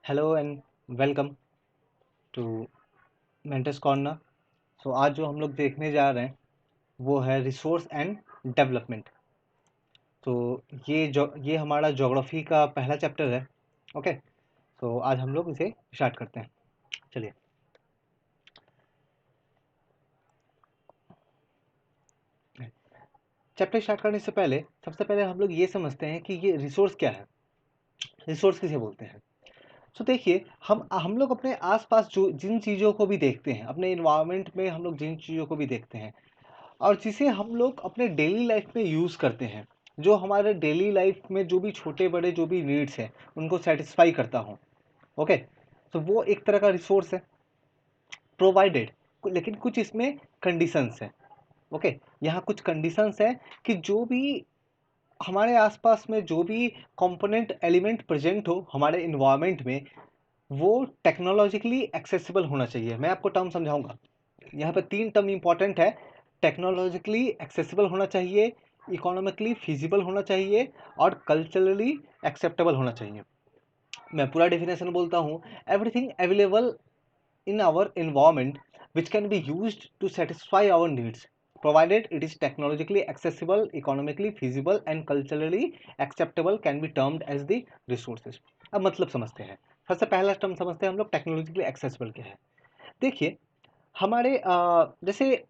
Hello and welcome to mentors corner. So आज जो हम लोग देखने जा रहे हैं वो है रिसोर्स एंड डेवलपमेंट। तो ये हमारा ज्योग्राफी का पहला चैप्टर है। ओके, तो आज हम लोग इसे स्टार्ट करते हैं। चलिए। चैप्टर स्टार्ट करने से पहले सबसे पहले हम लोग ये समझते हैं कि ये रिसोर्स क्या है, रिसोर्स किसे बोलते हैं। तो देखिए, हम लोग अपने आसपास जो जिन चीज़ों को भी देखते हैं, अपने इन्वायरमेंट में हम लोग जिन चीज़ों को भी देखते हैं और जिसे हम लोग अपने डेली लाइफ में यूज़ करते हैं, जो हमारे डेली लाइफ में जो भी छोटे बड़े जो भी नीड्स हैं उनको सेटिस्फाई करता हूँ। ओके, तो वो एक तरह का रिसोर्स है, प्रोवाइडेड। लेकिन कुछ इसमें कंडीशंस हैं। ओके, यहाँ कुछ कंडीशंस हैं कि जो भी हमारे आसपास में जो भी कंपोनेंट एलिमेंट प्रेजेंट हो हमारे इन्वायरमेंट में, वो टेक्नोलॉजिकली एक्सेसिबल होना चाहिए। मैं आपको टर्म समझाऊंगा। यहाँ पे 3 टर्म इंपॉर्टेंट है। टेक्नोलॉजिकली एक्सेसिबल होना चाहिए, इकोनॉमिकली फिजिबल होना चाहिए और कल्चरली एक्सेप्टेबल होना चाहिए। मैं पूरा डेफिनेशन बोलता हूँ। Everything available in our environment which can be used to satisfy our needs provided it is technologically accessible, economically feasible and culturally acceptable can be termed as the resources। अब मतलब समझते हैं। सबसे पहला टर्म समझते हैं हम लोग, टेक्नोलॉजिकली एक्सेसिबल क्या है। देखिए, हमारे जैसे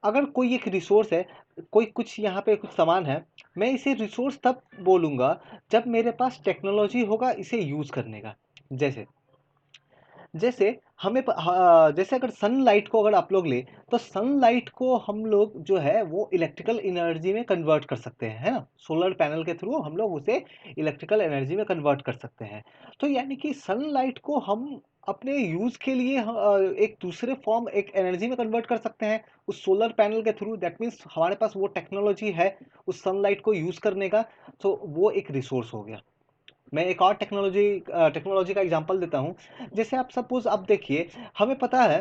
अगर कोई एक रिसोर्स है, कोई कुछ यहाँ पे कुछ सामान है, मैं इसे रिसोर्स तब बोलूँगा जब मेरे पास टेक्नोलॉजी होगा इसे यूज़ करने का। जैसे जैसे जैसे अगर सनलाइट को अगर आप लोग ले, तो सनलाइट को हम लोग जो है वो इलेक्ट्रिकल एनर्जी में कन्वर्ट कर सकते हैं, है ना। सोलर पैनल के थ्रू हम लोग उसे इलेक्ट्रिकल एनर्जी में कन्वर्ट कर सकते हैं। तो यानी कि सनलाइट को हम अपने यूज़ के लिए एक दूसरे फॉर्म एक एनर्जी में कन्वर्ट कर सकते हैं उस सोलर पैनल के थ्रू। दैट मीन्स हमारे पास वो टेक्नोलॉजी है उस सनलाइट को यूज़ करने का। तो वो एक रिसोर्स हो गया। मैं एक और टेक्नोलॉजी का एग्जांपल देता हूँ। जैसे आप सपोज आप देखिए, हमें पता है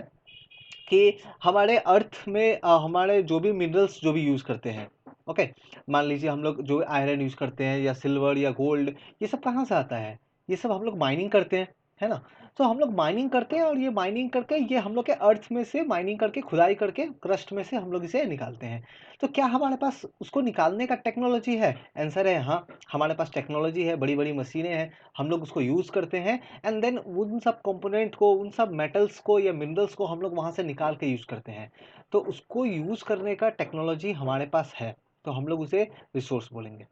कि हमारे अर्थ में हमारे जो भी मिनरल्स जो भी यूज़ करते हैं। ओके, मान लीजिए हम लोग जो आयरन यूज़ करते हैं या सिल्वर या गोल्ड, ये सब कहाँ से आता है? ये सब हम लोग माइनिंग करते हैं, है ना। तो हम लोग माइनिंग करते हैं और ये माइनिंग करके ये हम लोग के अर्थ में से माइनिंग करके खुदाई करके क्रस्ट में से हम लोग इसे निकालते हैं। तो क्या हमारे पास उसको निकालने का टेक्नोलॉजी है? आंसर है हाँ, हमारे पास टेक्नोलॉजी है, बड़ी बड़ी मशीनें हैं, हम लोग उसको यूज़ करते हैं। एंड देन उन सब कंपोनेंट को, उन सब मेटल्स को या मिनरल्स को हम लोग वहाँ से निकाल के यूज़ करते हैं। तो उसको यूज़ करने का टेक्नोलॉजी हमारे पास है, तो हम लोग उसे रिसोर्स बोलेंगे।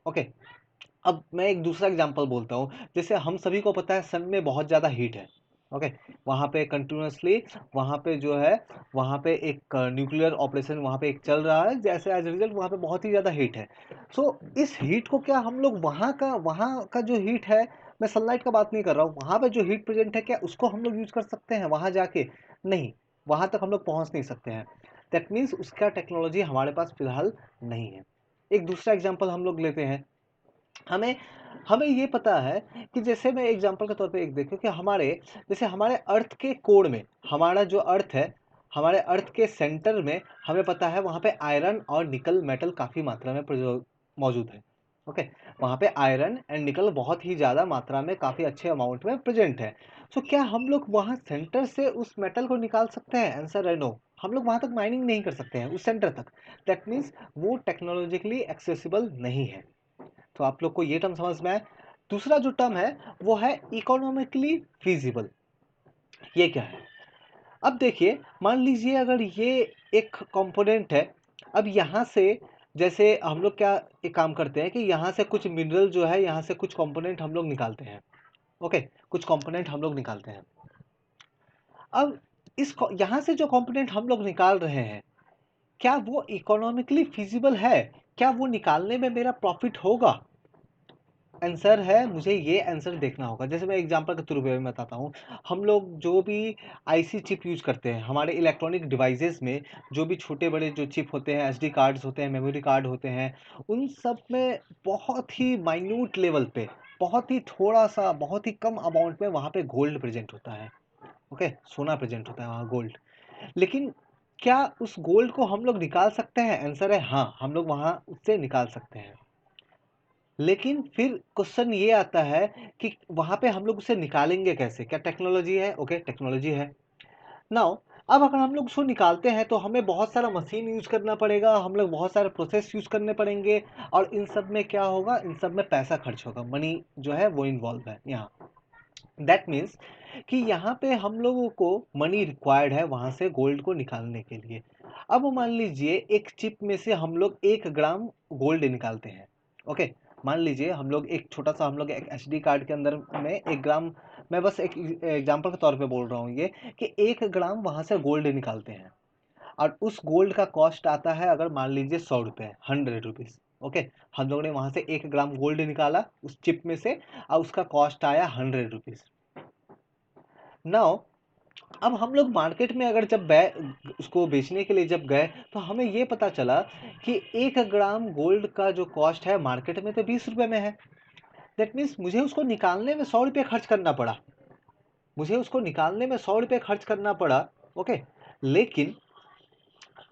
ओके, अब मैं एक दूसरा एग्जांपल बोलता हूँ। जैसे हम सभी को पता है सन में बहुत ज़्यादा हीट है। ओके, वहाँ पे कंटिन्यूसली वहाँ पे जो है वहाँ पे एक न्यूक्लियर ऑपरेशन वहाँ पे एक चल रहा है, जैसे एज रिजल्ट वहाँ पे बहुत ही ज़्यादा हीट है। सो इस हीट को क्या हम लोग वहाँ का जो हीट है, मैं सनलाइट का बात नहीं कर रहा हूँ, वहाँ पे जो हीट प्रेजेंट है क्या उसको हम लोग यूज़ कर सकते हैं वहाँ जाके? नहीं, वहाँ तक हम लोग पहुँच नहीं सकते हैं। दैट मीन्स उसका टेक्नोलॉजी हमारे पास फिलहाल नहीं है। एक दूसरा एग्जाम्पल हम लोग लेते हैं। हमें हमें ये पता है कि जैसे मैं एग्जांपल के तौर पे एक देखो कि जैसे हमारे अर्थ के कोर में, हमारा जो अर्थ है, हमारे अर्थ के सेंटर में हमें पता है वहाँ पे आयरन और निकल मेटल काफ़ी मात्रा में मौजूद है। ओके, वहाँ पे आयरन एंड निकल बहुत ही ज़्यादा मात्रा में काफ़ी अच्छे अमाउंट में प्रेजेंट है। तो क्या हम लोग वहाँ सेंटर से उस मेटल को निकाल सकते हैं? आंसर है नो, हम लोग वहाँ तक माइनिंग नहीं कर सकते हैं उस सेंटर तक। दैट मीन्स वो टेक्नोलॉजिकली एक्सेसिबल नहीं है। तो आप लोग को ये टर्म समझ में आए। दूसरा जो टर्म है वो है इकोनॉमिकली फीजिबल। ये क्या है? अब देखिए, मान लीजिए अगर ये एक कंपोनेंट है। अब यहाँ से जैसे हम लोग क्या एक काम करते हैं कि यहाँ से कुछ मिनरल जो है, यहाँ से कुछ कंपोनेंट हम लोग निकालते हैं। ओके, कुछ कंपोनेंट हम लोग निकालते हैं। अब यहाँ से जो कंपोनेंट हम लोग निकाल रहे हैं, क्या वो इकोनॉमिकली फिजिबल है? क्या वो निकालने में मेरा प्रॉफिट होगा? आंसर है, मुझे ये आंसर देखना होगा। जैसे मैं एग्जांपल के थ्रू में बताता हूँ। हम लोग जो भी आईसी चिप यूज़ करते हैं हमारे इलेक्ट्रॉनिक डिवाइसेस में, जो भी छोटे बड़े जो चिप होते हैं, एसडी कार्ड्स होते हैं, मेमोरी कार्ड होते हैं, उन सब में बहुत ही माइन्यूट लेवल पे, बहुत ही थोड़ा सा, बहुत ही कम अमाउंट में वहाँ पे गोल्ड प्रेजेंट होता है। ओके, सोना प्रेजेंट होता है वहाँ, गोल्ड। लेकिन क्या उस गोल्ड को हम लोग निकाल सकते हैं? आंसर है हाँ, हम लोग वहाँ उससे निकाल सकते हैं। लेकिन फिर क्वेश्चन ये आता है कि वहाँ पे हम लोग उसे निकालेंगे कैसे? क्या टेक्नोलॉजी है? ओके, टेक्नोलॉजी है। नाउ अब अगर हम लोग उसको निकालते हैं तो हमें बहुत सारा मशीन यूज़ करना पड़ेगा, हम लोग बहुत सारे प्रोसेस यूज़ करने पड़ेंगे, और इन सब में क्या होगा? इन सब में पैसा खर्च होगा, मनी जो है वो इन्वॉल्व है यहाँ। दैट मीन्स कि यहाँ पे हम लोगों को मनी रिक्वायर्ड है वहाँ से गोल्ड को निकालने के लिए। अब मान लीजिए एक चिप में से हम लोग 1 ग्राम गोल्ड निकालते हैं। ओके, मान लीजिए हम लोग एक छोटा सा हम लोग एक एसडी कार्ड के अंदर में 1 ग्राम, मैं बस एक एग्जांपल के तौर पे बोल रहा हूँ ये, कि 1 ग्राम वहाँ से गोल्ड निकालते हैं, और उस गोल्ड का कॉस्ट आता है अगर मान लीजिए 100 रुपये, 100 रुपीज़। ओके, हम लोगों ने वहाँ से 1 ग्राम गोल्ड निकाला उस चिप में से, और उसका कॉस्ट आया 100 रुपीज़। नाउ अब हम लोग मार्केट में अगर जब उसको बेचने के लिए जब गए, तो हमें ये पता चला कि 1 ग्राम गोल्ड का जो कॉस्ट है मार्केट में तो 20 रुपये में है। दैट मीन्स मुझे उसको निकालने में 100 रुपये खर्च करना पड़ा, मुझे उसको निकालने में 100 रुपये खर्च करना पड़ा। ओके, लेकिन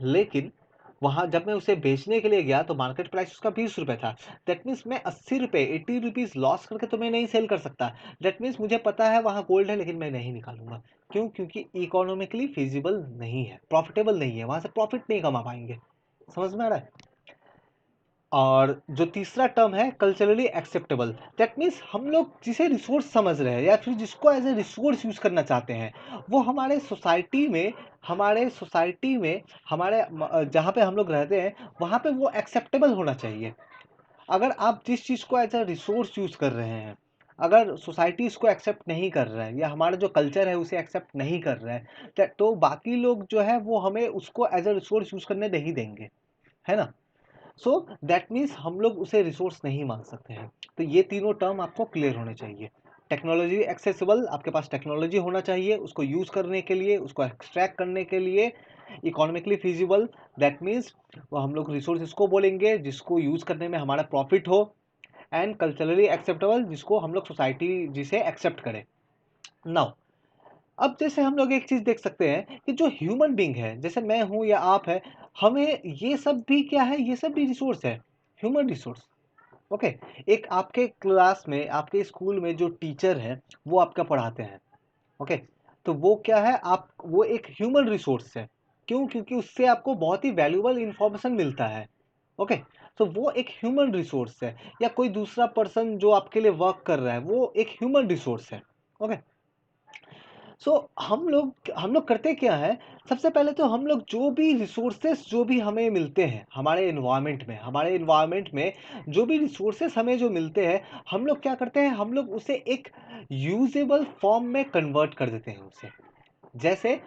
लेकिन वहाँ जब मैं उसे बेचने के लिए गया तो मार्केट प्राइस उसका 20 रुपये था। दैट मीन्स मैं 80 रुपये, 80 रुपीज़ लॉस करके तो मैं नहीं सेल कर सकता। दैट मीन्स मुझे पता है वहाँ गोल्ड है, लेकिन मैं नहीं निकालूंगा। क्यों? क्योंकि इकोनॉमिकली फिजिबल नहीं है, प्रॉफिटेबल नहीं है, वहाँ से प्रॉफिट नहीं कमा पाएंगे। समझ में आ रहा है? और जो तीसरा टर्म है कल्चरली एक्सेप्टेबल, दैट मीन्स हम लोग जिसे रिसोर्स समझ रहे हैं या फिर जिसको एज ए रिसोर्स यूज करना चाहते हैं, वो हमारे सोसाइटी में, हमारे जहाँ पे हम लोग रहते हैं वहाँ पे वो एक्सेप्टेबल होना चाहिए। अगर आप जिस चीज़ को एज ए रिसोर्स यूज कर रहे हैं, अगर सोसाइटी इसको एक्सेप्ट नहीं कर रहा है या हमारा जो कल्चर है उसे एक्सेप्ट नहीं कर रहा है, तो बाकी लोग जो है वो हमें उसको एज ए रिसोर्स यूज करने नहीं देंगे, है ना? सो दैट मीन्स हम लोग उसे रिसोर्स नहीं मान सकते हैं। तो ये तीनों टर्म आपको क्लियर होने चाहिए। टेक्नोलॉजी एक्सेसिबल, आपके पास टेक्नोलॉजी होना चाहिए उसको यूज़ करने के लिए, उसको एक्सट्रैक्ट करने के लिए। इकोनॉमिकली फिजिबल, दैट मीन्स वो हम लोग रिसोर्स इसको बोलेंगे जिसको यूज़ करने में हमारा प्रॉफिट हो। एंड कल्चरली एक्सेप्टेबल, जिसको हम लोग सोसाइटी जिसे एक्सेप्ट करें। नाउ अब जैसे हम लोग एक चीज देख सकते हैं कि जो ह्यूमन बींग है, जैसे मैं हूं या आप है, हमें ये सब भी क्या है? ये सब भी रिसोर्स है, ह्यूमन रिसोर्स। ओके, एक आपके क्लास में, आपके स्कूल में जो टीचर है वो आपका पढ़ाते हैं। ओके, तो वो क्या है? आप वो एक ह्यूमन रिसोर्स है। क्यों? क्योंकि उससे आपको बहुत ही वैल्यूबल इंफॉर्मेशन मिलता है। ओके, तो वो एक ह्यूमन रिसोर्स है। या कोई दूसरा पर्सन जो आपके लिए वर्क कर रहा है वो एक ह्यूमन रिसोर्स है। ओके, सो हम लोग करते क्या है? सबसे पहले तो हम लोग जो भी रिसोर्सेस जो भी हमें मिलते हैं हमारे इन्वायरमेंट में जो भी रिसोर्सेस हमें जो मिलते हैं, हम लोग क्या करते हैं? हम लोग उसे एक यूजेबल फॉर्म में कन्वर्ट कर देते हैं उसे। जैसे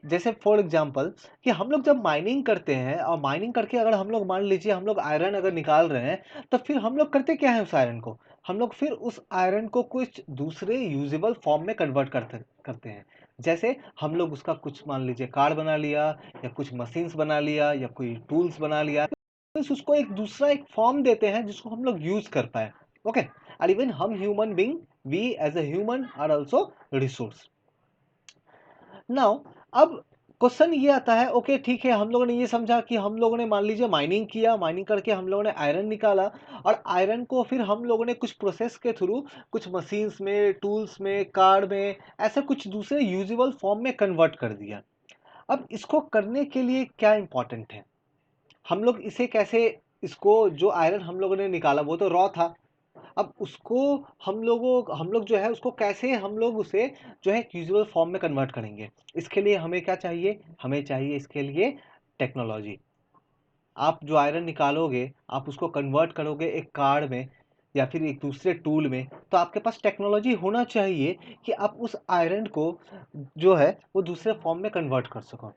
जैसे फॉर एग्जांपल कि हम लोग जब माइनिंग करते हैं, और माइनिंग करके अगर हम लोग मान लीजिए हम लोग आयरन अगर निकाल रहे हैं, तो फिर हम लोग करते क्या है? उस आयरन को हम लोग फिर उस आयरन को कुछ दूसरे यूजेबल फॉर्म में कन्वर्ट करते करते हैं। जैसे हम लोग उसका कुछ मान लीजिए कार बना लिया, या कुछ मशीन्स बना लिया, या कोई टूल्स बना लिया, फिर उसको एक दूसरा एक फॉर्म देते हैं जिसको हम लोग यूज कर पाए। ओके, और इवन हम human being, we as a human are also resource. Now अब क्वेश्चन ये आता है, ओके ठीक है, हम लोगों ने ये समझा कि हम लोगों ने मान लीजिए माइनिंग किया, माइनिंग करके हम लोगों ने आयरन निकाला, और आयरन को फिर हम लोगों ने कुछ प्रोसेस के थ्रू कुछ मशीन्स में, टूल्स में, कार में, ऐसे कुछ दूसरे यूजेबल फॉर्म में कन्वर्ट कर दिया। अब इसको करने के लिए क्या इंपॉर्टेंट है? हम लोग इसे कैसे, इसको जो आयरन हम लोगों ने निकाला वो तो रॉ था। अब उसको हम लोग जो है उसको कैसे हम लोग उसे जो है यूजुअल फॉर्म में कन्वर्ट करेंगे? इसके लिए हमें क्या चाहिए? हमें चाहिए इसके लिए टेक्नोलॉजी। आप जो आयरन निकालोगे, आप उसको कन्वर्ट करोगे एक कार्ड में या फिर एक दूसरे टूल में, तो आपके पास टेक्नोलॉजी होना चाहिए कि आप उस आयरन को जो है वो दूसरे फॉर्म में कन्वर्ट कर सको।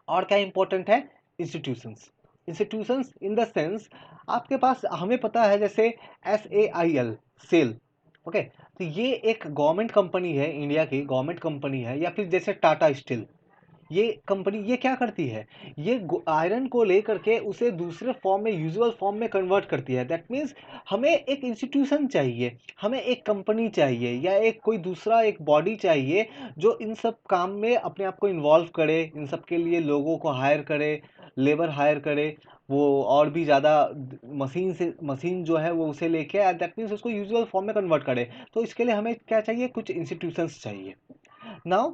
और क्या इंपॉर्टेंट है? Institutions. Institutions in the sense, आपके पास, हमें पता है जैसे SAIL, सेल। ओके, तो ये एक गवर्नमेंट कंपनी है, इंडिया की गवर्नमेंट कंपनी है। या फिर जैसे टाटा स्टील, ये कंपनी ये क्या करती है? ये आयरन को लेकर के उसे दूसरे फॉर्म में, यूजुअल फॉर्म में कन्वर्ट करती है। दैट मीन्स हमें एक इंस्टीट्यूशन चाहिए, हमें एक कंपनी चाहिए, या एक कोई दूसरा एक बॉडी चाहिए जो इन सब काम में अपने आप को इन्वॉल्व करे, इन सब के लिए लोगों को हायर करे, लेबर हायर करे, वो और भी ज़्यादा मशीन जो है वो उसे लेके दैट मीन्स उसको यूजुअल फॉर्म में कन्वर्ट करे। तो इसके लिए हमें क्या चाहिए, कुछ इंस्टीट्यूशंस चाहिए। नाउ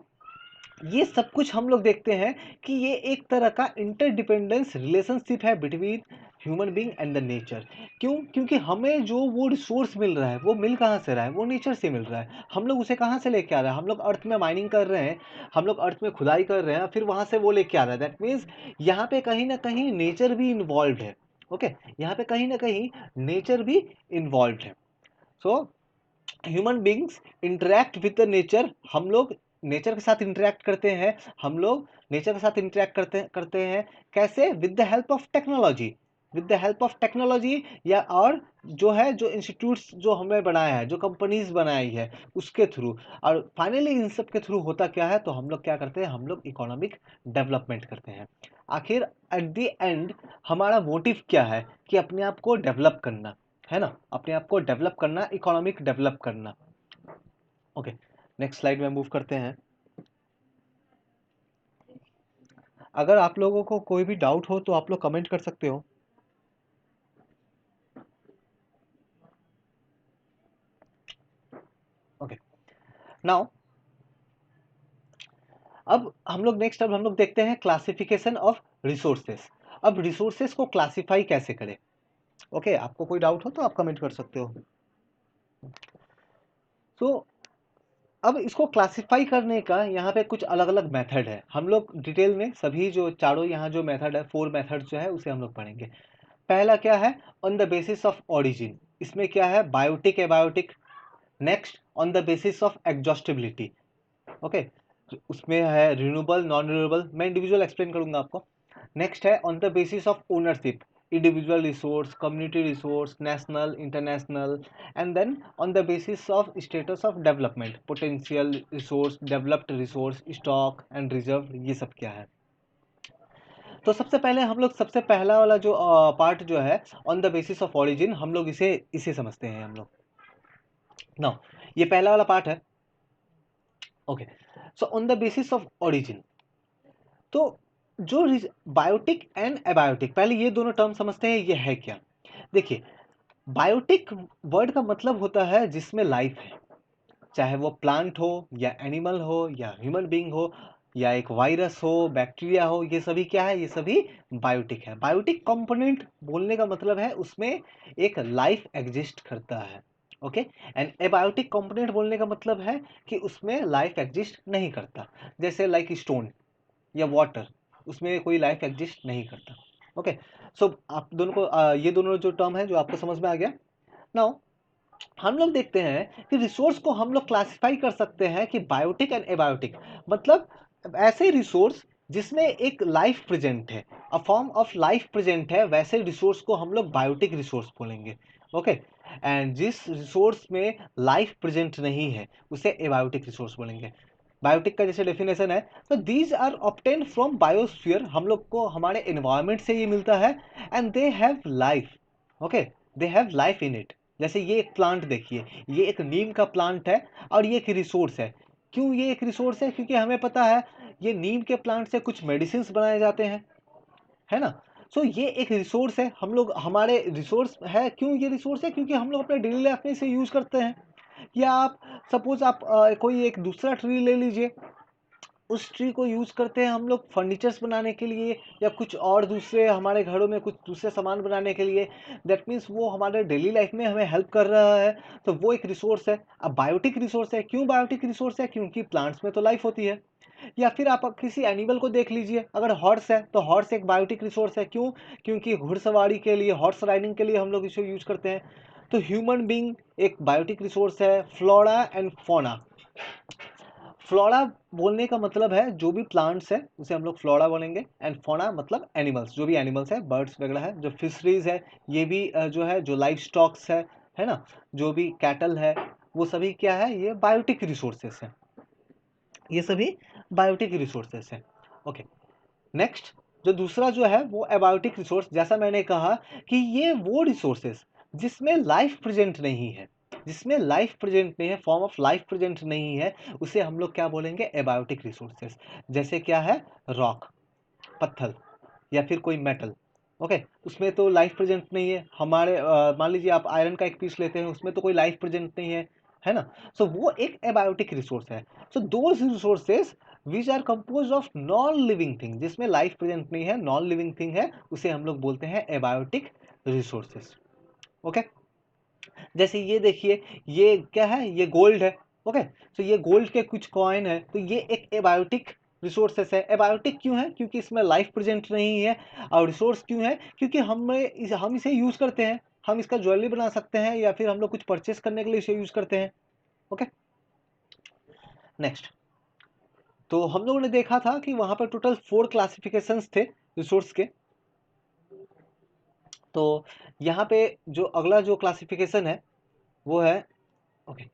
ये सब कुछ हम लोग देखते हैं कि ये एक तरह का इंटरडिपेंडेंस रिलेशनशिप है between human being and the nature. क्यों? क्योंकि हमें जो वो रिसोर्स मिल रहा है वो मिल कहाँ से रहा है, वो नेचर से मिल रहा है। हम लोग उसे कहाँ से लेके आ रहे हैं, हम लोग अर्थ में माइनिंग कर रहे हैं, हम लोग अर्थ में खुदाई कर रहे हैं, फिर वहां से वो लेके आ रहा है। दैट मीन्स यहाँ पे कहीं ना कहीं नेचर भी इन्वॉल्व है। ओके, यहाँ पे कहीं ना कहीं नेचर भी इन्वॉल्व है। So human beings interact with the nature, हम लोग नेचर के साथ इंटरेक्ट करते हैं, हम लोग नेचर के साथ इंटरेक्ट करते हैं कैसे? With the help of technology, with the help of technology, या और जो है जो इंस्टीट्यूट्स जो हमने बनाया है, जो कंपनीज बनाई है उसके थ्रू। और फाइनली इन सब के थ्रू होता क्या है, तो हम लोग क्या करते हैं, हम लोग इकोनॉमिक डेवलपमेंट करते हैं। आखिर एट द एंड हमारा मोटिव क्या है, कि अपने आप को डेवलप करना है ना, अपने आप को डेवलप करना, इकोनॉमिक डेवलप करना। ओके, नेक्स्ट स्लाइड में मूव करते हैं। अगर आप लोगों को कोई भी डाउट हो तो आप लोग कमेंट कर सकते हो। ओके, नाउ अब हम लोग देखते हैं क्लासिफिकेशन ऑफ रिसोर्सेस। अब रिसोर्सेस को क्लासिफाई कैसे करें? ओके, आपको कोई डाउट हो तो आप कमेंट कर सकते हो। तो अब इसको क्लासिफाई करने का यहाँ पे कुछ अलग अलग मेथड है। हम लोग डिटेल में सभी जो चारों यहाँ जो मेथड है, 4 मेथड जो है उसे हम लोग पढ़ेंगे। पहला क्या है? On the basis of origin. इसमें क्या है? Biotic, abiotic. Next on the basis of exhaustibility. Okay, उसमें है रिन्यूएबल, नॉन रिन्यूएबल, मैं इंडिविजुअल एक्सप्लेन करूंगा आपको। नेक्स्ट है on the basis of ownership, individual resource, community resource, national, international. And then on the basis of status of development, potential resource, developed resource, stock and reserve, ये सब क्या है। तो सबसे पहले हम लोग सबसे पहला वाला जो पार्ट जो है on the basis of origin, हम लोग इसे इसे समझते हैं हम लोग। नाउ ये पहला वाला पार्ट है। Okay, so on the basis of origin, तो जो बायोटिक एंड एबायोटिक, पहले ये दोनों टर्म समझते हैं ये है क्या। देखिए, बायोटिक वर्ड का मतलब होता है जिसमें लाइफ है, चाहे वो प्लांट हो या एनिमल हो या ह्यूमन बीइंग हो या एक वायरस हो, बैक्टीरिया हो, ये सभी क्या है, ये सभी बायोटिक है। बायोटिक कंपोनेंट बोलने का मतलब है उसमें एक लाइफ एग्जिस्ट करता है। ओके, एंड एबायोटिक कंपोनेंट बोलने का मतलब है कि उसमें लाइफ एग्जिस्ट नहीं करता, जैसे लाइक स्टोन या वाटर, उसमें कोई लाइफ एग्जिस्ट नहीं करता। ओके, सो आप दोनों को ये दोनों जो टर्म है जो आपको समझ में आ गया। नाउ हम लोग देखते हैं कि रिसोर्स को हम लोग क्लासिफाई कर सकते हैं कि बायोटिक एंड एबायोटिक, मतलब ऐसे रिसोर्स जिसमें एक लाइफ प्रेजेंट है, a form of life present है, वैसे रिसोर्स को हम लोग बायोटिक रिसोर्स बोलेंगे। ओके, एंड जिस रिसोर्स में लाइफ प्रेजेंट नहीं है उसे एबायोटिक रिसोर्स बोलेंगे। बायोटिक का जैसे डेफिनेशन है, तो these are obtained from biosphere, हम लोग को हमारे एनवायरमेंट से ये मिलता है, and they have life. Okay, they have life in it. जैसे ये एक प्लांट देखिए, ये एक नीम का प्लांट है और ये एक रिसोर्स है। क्यों ये एक रिसोर्स है? क्योंकि हमें पता है ये नीम के प्लांट से कुछ मेडिसिन बनाए जाते हैं, है ना। सो ये एक रिसोर्स है, हम लोग हमारे रिसोर्स है। क्यों ये रिसोर्स है? क्योंकि हम लोग अपने डेली लाइफ में इसे यूज करते हैं। या आप सपोज आप कोई एक दूसरा ट्री ले लीजिए, उस ट्री को यूज करते हैं हम लोग फर्नीचर्स बनाने के लिए या कुछ और दूसरे हमारे घरों में कुछ दूसरे सामान बनाने के लिए। दैट मीन्स वो हमारे डेली लाइफ में हमें हेल्प कर रहा है, तो वो एक रिसोर्स है। अब बायोटिक रिसोर्स है। क्यों बायोटिक रिसोर्स है? क्योंकि प्लांट्स में तो लाइफ होती है। या फिर आप किसी एनिमल को देख लीजिए, अगर हॉर्स है तो हॉर्स एक बायोटिक रिसोर्स है। क्यों? क्योंकि घुड़सवारी के लिए, हॉर्स राइडिंग के लिए हम लोग इसे यूज करते हैं। तो ह्यूमन बींग एक बायोटिक रिसोर्स है। फ्लोरा एंड फोना, फ्लोरा बोलने का मतलब है जो भी प्लांट्स है उसे हम लोग फ्लोरा बोलेंगे, एंड फोना मतलब एनिमल्स, जो भी एनिमल्स है, बर्ड्स वगैरह है, जो फिशरीज है, ये भी जो है, जो लाइफ स्टॉक्स है ना, जो भी कैटल है, वो सभी क्या है, ये बायोटिक रिसोर्सेस है। ये सभी बायोटिक रिसोर्सेस है। ओके, नेक्स्ट जो दूसरा जो है वो एबायोटिक रिसोर्स, जैसा मैंने कहा कि ये वो रिसोर्सेस जिसमें लाइफ प्रेजेंट नहीं है, जिसमें लाइफ प्रेजेंट नहीं है, फॉर्म ऑफ लाइफ प्रेजेंट नहीं है, उसे हम लोग क्या बोलेंगे, एबायोटिक रिसोर्सेस। जैसे क्या है, रॉक, पत्थर, या फिर कोई मेटल, ओके, उसमें तो लाइफ प्रेजेंट नहीं है। हमारे मान लीजिए आप आयरन का एक पीस लेते हैं, उसमें तो कोई लाइफ प्रेजेंट नहीं है ना। सो वो एक एबायोटिक रिसोर्स है। So those resources which are compose of non living thing, जिसमें लाइफ प्रेजेंट नहीं है, नॉन लिविंग थिंग है, उसे हम लोग बोलते हैं एबायोटिक रिसोर्सेज। ओके, जैसे ये देखिए, ये क्या है, ये गोल्ड है। ओके, तो ये गोल्ड के कुछ कॉइन है, तो ये एक एबायोटिक रिसोर्सेस है। एबायोटिक क्यों है? क्योंकि इसमें लाइफ प्रेजेंट नहीं है। और रिसोर्स क्यों है? क्योंकि हम इसे यूज करते हैं, हम इसका ज्वेलरी बना सकते हैं, या फिर हम लोग कुछ परचेस करने के लिए इसे यूज करते हैं। Okay, next. तो हम लोगों ने देखा था कि वहां पर टोटल 4 क्लासिफिकेशंस थे रिसोर्स के। तो यहाँ पे जो अगला जो क्लासिफिकेशन है वो है, okay,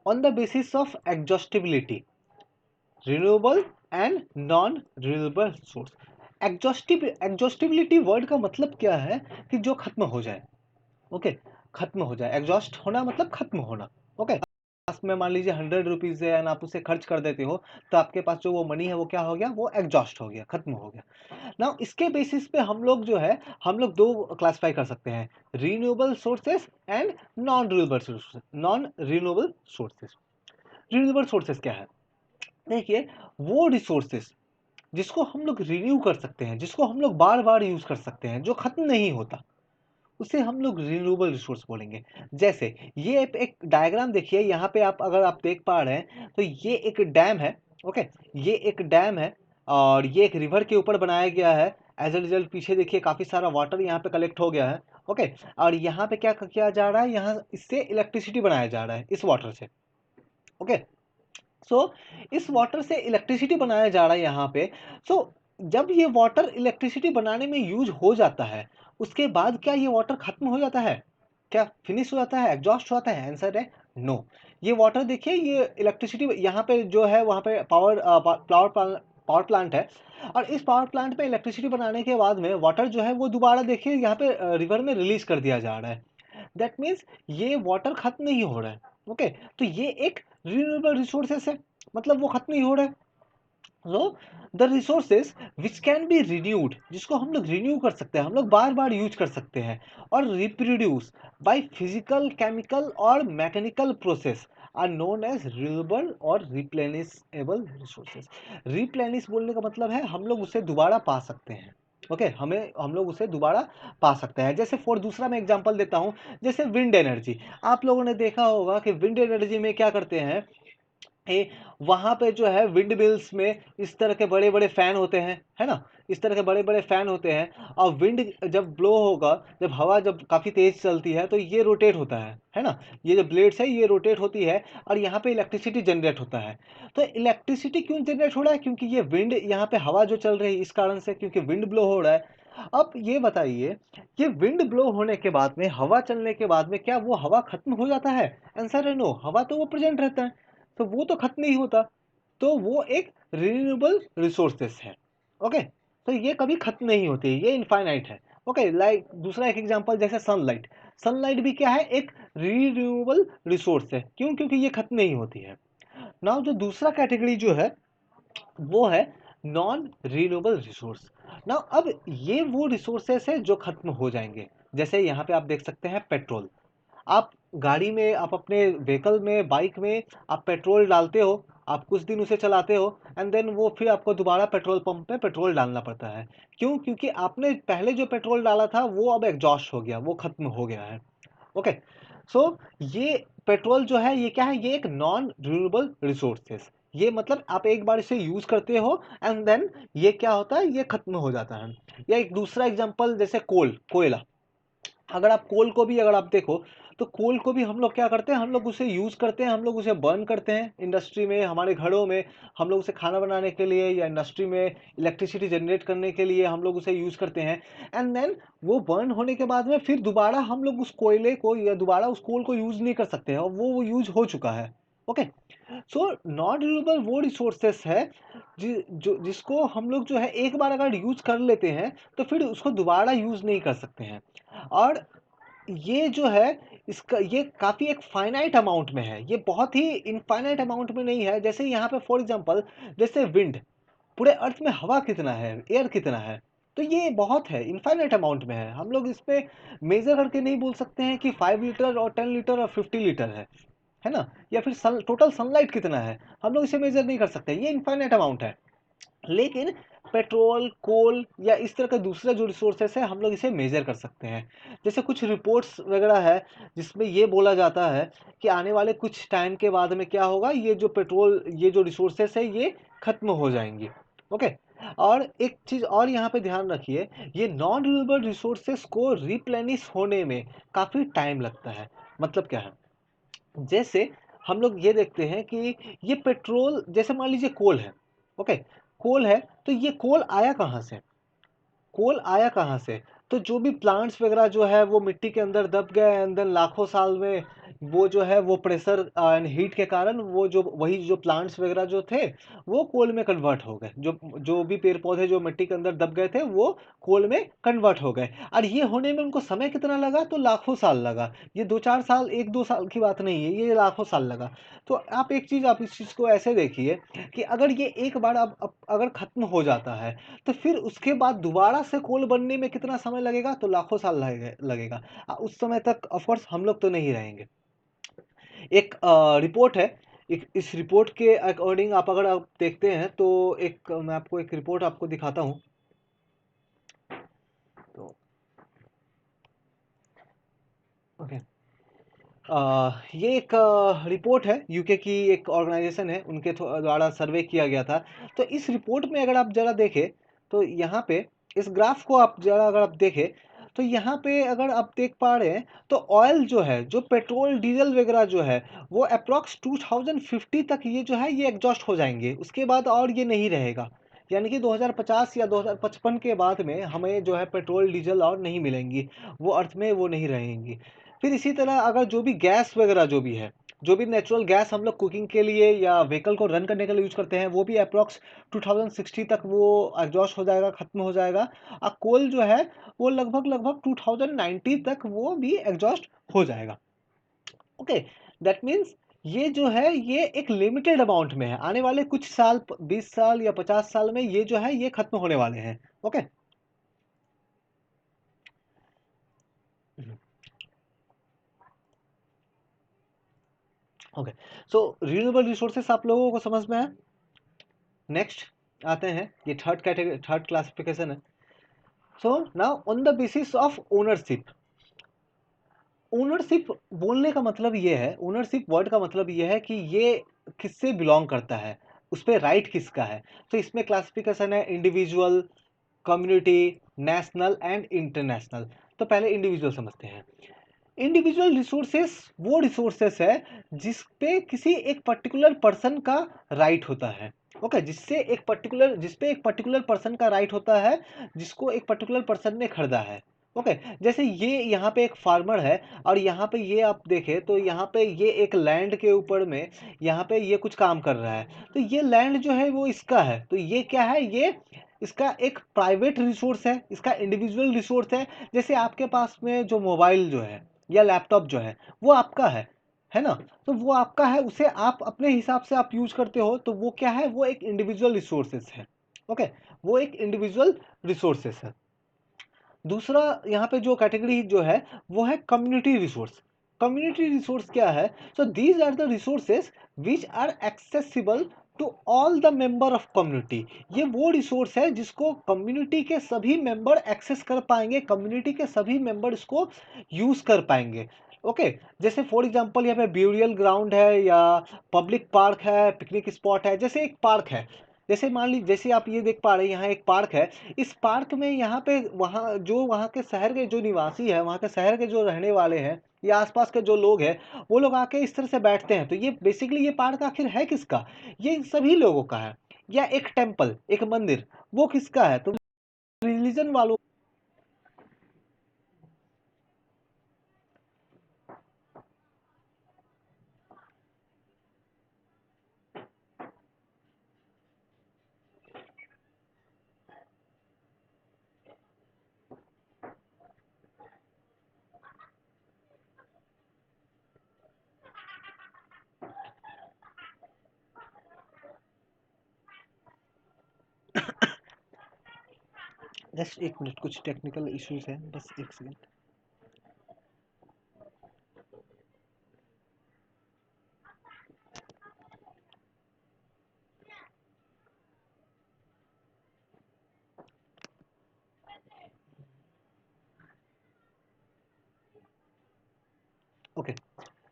on the basis of exhaustibility, renewable and non renewable source. Exhaustibility word का मतलब क्या है? कि जो खत्म हो जाए। ओके, खत्म हो जाए, एग्जॉस्ट होना मतलब खत्म होना। ओके, पास में मान लीजिए 100 रुपीज है, एंड आप उसे खर्च कर देते हो, तो आपके पास जो वो मनी है वो क्या हो गया? वो एग्जॉस्ट हो गया, खत्म हो गया ना। इसके बेसिस पे हम लोग जो है, हम लोग दो क्लासिफाई कर सकते हैं, renewable sources and non renewable sources. Non renewable sources, renewable sources क्या है? देखिए, वो रिसोर्सेस जिसको हम लोग रिन्यू कर सकते हैं, जिसको हम लोग बार बार यूज कर सकते हैं, जो खत्म नहीं होता, उसे हम लोग रिन्यूएबल रिसोर्स बोलेंगे। जैसे ये एक डायग्राम देखिए, यहाँ पे आप अगर आप देख पा रहे हैं, तो ये एक डैम है। ओके, ये एक डैम है, और ये एक रिवर के ऊपर बनाया गया है। एज अ रिजल्ट पीछे देखिए काफी सारा वाटर यहाँ पे कलेक्ट हो गया है। ओके, और यहाँ पे क्या किया जा रहा है? यहाँ इससे इलेक्ट्रिसिटी बनाया जा रहा है, इस वाटर से। ओके, सो इस वाटर से इलेक्ट्रिसिटी बनाया जा रहा है यहाँ पे। सो जब ये वाटर इलेक्ट्रिसिटी बनाने में यूज हो जाता है, उसके बाद क्या ये वाटर खत्म हो जाता है? क्या फिनिश हो जाता है, एग्जॉस्ट हो जाता है? आंसर है नो। ये वाटर देखिए, ये इलेक्ट्रिसिटी यहाँ पे जो है, वहाँ पे पावर प्लांट है, और इस पावर प्लांट में इलेक्ट्रिसिटी बनाने के बाद में वाटर जो है वो दोबारा देखिए यहाँ पे रिवर में रिलीज कर दिया जा रहा है। दैट मीन्स ये वाटर खत्म नहीं हो रहा है। ओके, तो ये एक रिन्यूएबल रिसोर्सेस है, मतलब वो खत्म नहीं हो रहा है। So the resources which can be renewed, जिसको हम लोग रिन्यू कर सकते हैं, हम लोग बार बार यूज कर सकते हैं, और रिप्रोड्यूस बाय फिजिकल, केमिकल और mechanical process, are known as renewable और रिप्लेनिशेबल रिसोर्सेज। रिप्लेनिश बोलने का मतलब है हम लोग उसे दोबारा पा सकते हैं। ओके, हम लोग उसे दोबारा पा सकते हैं। जैसे फॉर दूसरा मैं एग्जांपल देता हूं, जैसे विंड एनर्जी। आप लोगों ने देखा होगा कि विंड एनर्जी में क्या करते हैं, वहां पे जो है विंड मिल्स में इस तरह के बड़े बड़े फैन होते हैं, है ना। इस तरह के बड़े बड़े फैन होते हैं, और विंड जब ब्लो होगा, जब हवा जब काफी तेज चलती है, तो ये रोटेट होता है ना। ये जो ब्लेड्स है ये रोटेट होती है, और यहाँ पे इलेक्ट्रिसिटी जनरेट होता है। तो इलेक्ट्रिसिटी क्यों जनरेट हो रहा है? क्योंकि ये विंड, यहाँ पे हवा जो चल रही है इस कारण से, क्योंकि विंड ब्लो हो रहा है। अब ये बताइए, ये विंड ब्लो होने के बाद में, हवा चलने के बाद में, क्या वो हवा खत्म हो जाता है? आंसर है नो, हवा तो वो प्रेजेंट रहता है, तो वो तो खत्म नहीं होता। तो वो एक रिन्यूएबल रिसोर्सेस है। ओके, तो ये कभी खत्म नहीं होती, ये इनफाइनाइट है। ओके, लाइक दूसरा एक एग्जांपल, जैसे सनलाइट। सनलाइट भी क्या है? एक रिन्यूएबल रिसोर्स है। क्यों? क्योंकि ये खत्म नहीं होती है। नाउ जो दूसरा कैटेगरी जो है वो है नॉन रिन्यूएबल रिसोर्स। नाउ अब ये वो रिसोर्सेस है जो खत्म हो जाएंगे। जैसे यहाँ पे आप देख सकते हैं पेट्रोल। आप गाड़ी में, आप अपने व्हीकल में, बाइक में आप पेट्रोल डालते हो, आप कुछ दिन उसे चलाते हो, एंड देन वो फिर आपको दोबारा पेट्रोल पंप पे पेट्रोल डालना पड़ता है। क्यों? क्योंकि आपने पहले जो पेट्रोल डाला था वो अब एग्जॉस्ट हो गया, वो खत्म हो गया है। ओके, सो ये पेट्रोल जो है ये क्या है? ये एक नॉन रिन्यूएबल रिसोर्सेस। ये मतलब आप एक बार इसे यूज करते हो, एंड देन ये क्या होता है? ये खत्म हो जाता है। या एक दूसरा एग्जांपल, जैसे कोयला। अगर आप कोल को भी अगर आप देखो, तो कोल को भी हम लोग क्या करते हैं? हम लोग उसे यूज करते हैं, हम लोग उसे बर्न करते हैं इंडस्ट्री में, हमारे घरों में। हम लोग उसे खाना बनाने के लिए, या इंडस्ट्री में इलेक्ट्रिसिटी जनरेट करने के लिए हम लोग उसे यूज करते हैं। एंड देन वो बर्न होने के बाद में फिर दोबारा हम लोग उस कोयले को या दोबारा उस कोल को यूज नहीं कर सकते हैं, और वो यूज हो चुका है। ओके, सो नॉन रिन्यूएबल वो रिसोर्सेस है जिसको हम लोग जो है एक बार अगर यूज कर लेते हैं, तो फिर उसको दोबारा यूज नहीं कर सकते हैं। और ये जो है, इसका ये काफी एक फाइनाइट अमाउंट में है, ये बहुत ही इनफाइनाइट अमाउंट में नहीं है। जैसे यहाँ पे फॉर एग्जांपल, जैसे विंड, पूरे अर्थ में हवा कितना है, एयर कितना है? तो ये बहुत है, इनफाइनाइट अमाउंट में है। हम लोग इस पे मेजर करके नहीं बोल सकते हैं कि 5 लीटर और 10 लीटर और 50 लीटर है ना, या फिर टोटल सनलाइट कितना है, हम लोग इसे मेजर नहीं कर सकते, ये इनफाइनाइट अमाउंट है। लेकिन पेट्रोल, कोल या इस तरह का दूसरा जो रिसोर्सेस है, हम लोग इसे मेजर कर सकते हैं। जैसे कुछ रिपोर्ट्स वगैरह है जिसमें ये बोला जाता है कि आने वाले कुछ टाइम के बाद में क्या होगा, ये जो पेट्रोल, ये जो रिसोर्सेस है, ये खत्म हो जाएंगी। ओके। और एक चीज और यहाँ पे ध्यान रखिए, ये नॉन रिन्यूएबल रिसोर्सेस को रिप्लेनिश होने में काफी टाइम लगता है। मतलब क्या है, जैसे हम लोग ये देखते हैं कि ये पेट्रोल, जैसे मान लीजिए कोल है। ओके, कोल है तो ये कोल आया कहाँ से, कोल आया कहाँ से, तो जो भी प्लांट्स वगैरह जो है वो मिट्टी के अंदर दब गए, एंड देन लाखों साल में वो जो है वो प्रेशर एंड हीट के कारण वो जो वही जो प्लांट्स वगैरह जो थे वो कोल में कन्वर्ट हो गए। जो जो भी पेड़ पौधे जो मिट्टी के अंदर दब गए थे वो कोल में कन्वर्ट हो गए। और ये होने में उनको समय कितना लगा, तो लाखों साल लगा। ये 2-4 साल, 1-2 साल की बात नहीं है, ये लाखों साल लगा। तो आप एक चीज़, आप इस चीज़ को ऐसे देखिए कि अगर ये एक बार अब अगर खत्म हो जाता है, तो फिर उसके बाद दोबारा से कोल बनने में कितना समय लगेगा, तो लाखों साल लगेगा। उस समय तक ऑफ कोर्स हम लोग तो नहीं रहेंगे। एक रिपोर्ट है, इस रिपोर्ट के अकॉर्डिंग आप अगर आप देखते हैं तो एक मैं आपको एक रिपोर्ट आपको दिखाता हूँ। तो ओके, ये एक रिपोर्ट है, यूके की एक ऑर्गेनाइजेशन है, उनके द्वारा सर्वे किया गया था। तो इस रिपोर्ट में अगर आप ज़रा देखें तो यहाँ पे इस ग्राफ को आप ज़रा अगर आप देखें तो यहाँ पे अगर आप देख पा रहे हैं तो ऑयल जो है, जो पेट्रोल डीजल वगैरह जो है, वो अप्रॉक्स 2050 तक ये जो है ये एग्जॉस्ट हो जाएंगे, उसके बाद और ये नहीं रहेगा। यानी कि 2050 या 2055 के बाद में हमें जो है पेट्रोल डीजल और नहीं मिलेंगी, वो अर्थ में वो नहीं रहेंगी। फिर इसी तरह अगर जो भी गैस वगैरह जो भी है, जो भी नेचुरल गैस हम लोग कुकिंग के लिए या व्हीकल को रन करने के लिए यूज करते हैं, वो भी अप्रॉक्स 2060 तक वो एग्जॉस्ट हो जाएगा, खत्म हो जाएगा। और कोल जो है वो लगभग लगभग 2090 तक वो भी एग्जॉस्ट हो जाएगा। ओके, दैट मीन्स ये जो है ये एक लिमिटेड अमाउंट में है, आने वाले कुछ साल, 20 साल या 50 साल में ये जो है ये खत्म होने वाले हैं। ओके। ओके, सो रिन्यूएबल रिसोर्सेस आप लोगों को समझ में है। नेक्स्ट आते हैं, ये थर्ड कैटेगरी, थर्ड क्लासिफिकेशन है। So now on the basis of ownership. Ownership बोलने का मतलब ये है, ओनरशिप वर्ड का मतलब ये है कि ये किससे बिलोंग करता है, उस पर राइट किसका है। तो इसमें क्लासिफिकेशन है individual, community, national and international. तो पहले इंडिविजुअल समझते हैं। इंडिविजुअल रिसोर्सेस वो रिसोर्सेस है जिस पे किसी एक पर्टिकुलर पर्सन का राइट होता है। ओके, जिस पे एक पर्टिकुलर पर्सन का राइट होता है, जिसको एक पर्टिकुलर पर्सन ने खरीदा है। ओके, जैसे ये यहाँ पे एक फार्मर है, और यहाँ पे ये आप देखें तो यहाँ पे ये एक लैंड के ऊपर में यहाँ पे ये कुछ काम कर रहा है। तो ये लैंड जो है वो इसका है, तो ये क्या है, ये इसका एक प्राइवेट रिसोर्स है, इसका इंडिविजुअल रिसोर्स है। जैसे आपके पास में जो मोबाइल जो है या लैपटॉप जो है वो आपका है ना। तो वो आपका है, उसे आप अपने हिसाब से आप यूज करते हो, तो वो क्या है, वो एक इंडिविजुअल रिसोर्सेस है। ओके, वो एक इंडिविजुअल रिसोर्सेस है। दूसरा यहाँ पे जो कैटेगरी जो है वो है कम्युनिटी रिसोर्स। कम्युनिटी रिसोर्स क्या है, so these are the resources which are accessible to all the member of community. ये वो रिसोर्स है जिसको कम्युनिटी के सभी मेंबर एक्सेस कर पाएंगे, कम्युनिटी के सभी मेंबर इसको यूज कर पाएंगे। ओके, जैसे फॉर एग्जांपल यहाँ पे ब्यूरियल ग्राउंड है या पब्लिक पार्क है, पिकनिक स्पॉट है। जैसे एक पार्क है, जैसे मान लीजिए, जैसे आप ये देख पा रहे हैं यहाँ एक पार्क है। इस पार्क में यहाँ पे वहाँ के शहर के जो निवासी है, वहाँ के शहर के जो रहने वाले हैं या आसपास के जो लोग हैं, वो लोग आके इस तरह से बैठते हैं। तो ये बेसिकली ये पार्क आखिर है किसका, ये सभी लोगों का है। या एक टेम्पल, एक मंदिर, वो किसका है, तो रिलीजन वालों। जस्ट एक मिनट, कुछ टेक्निकल इश्यूज हैं, बस एक सेकंड। ओके,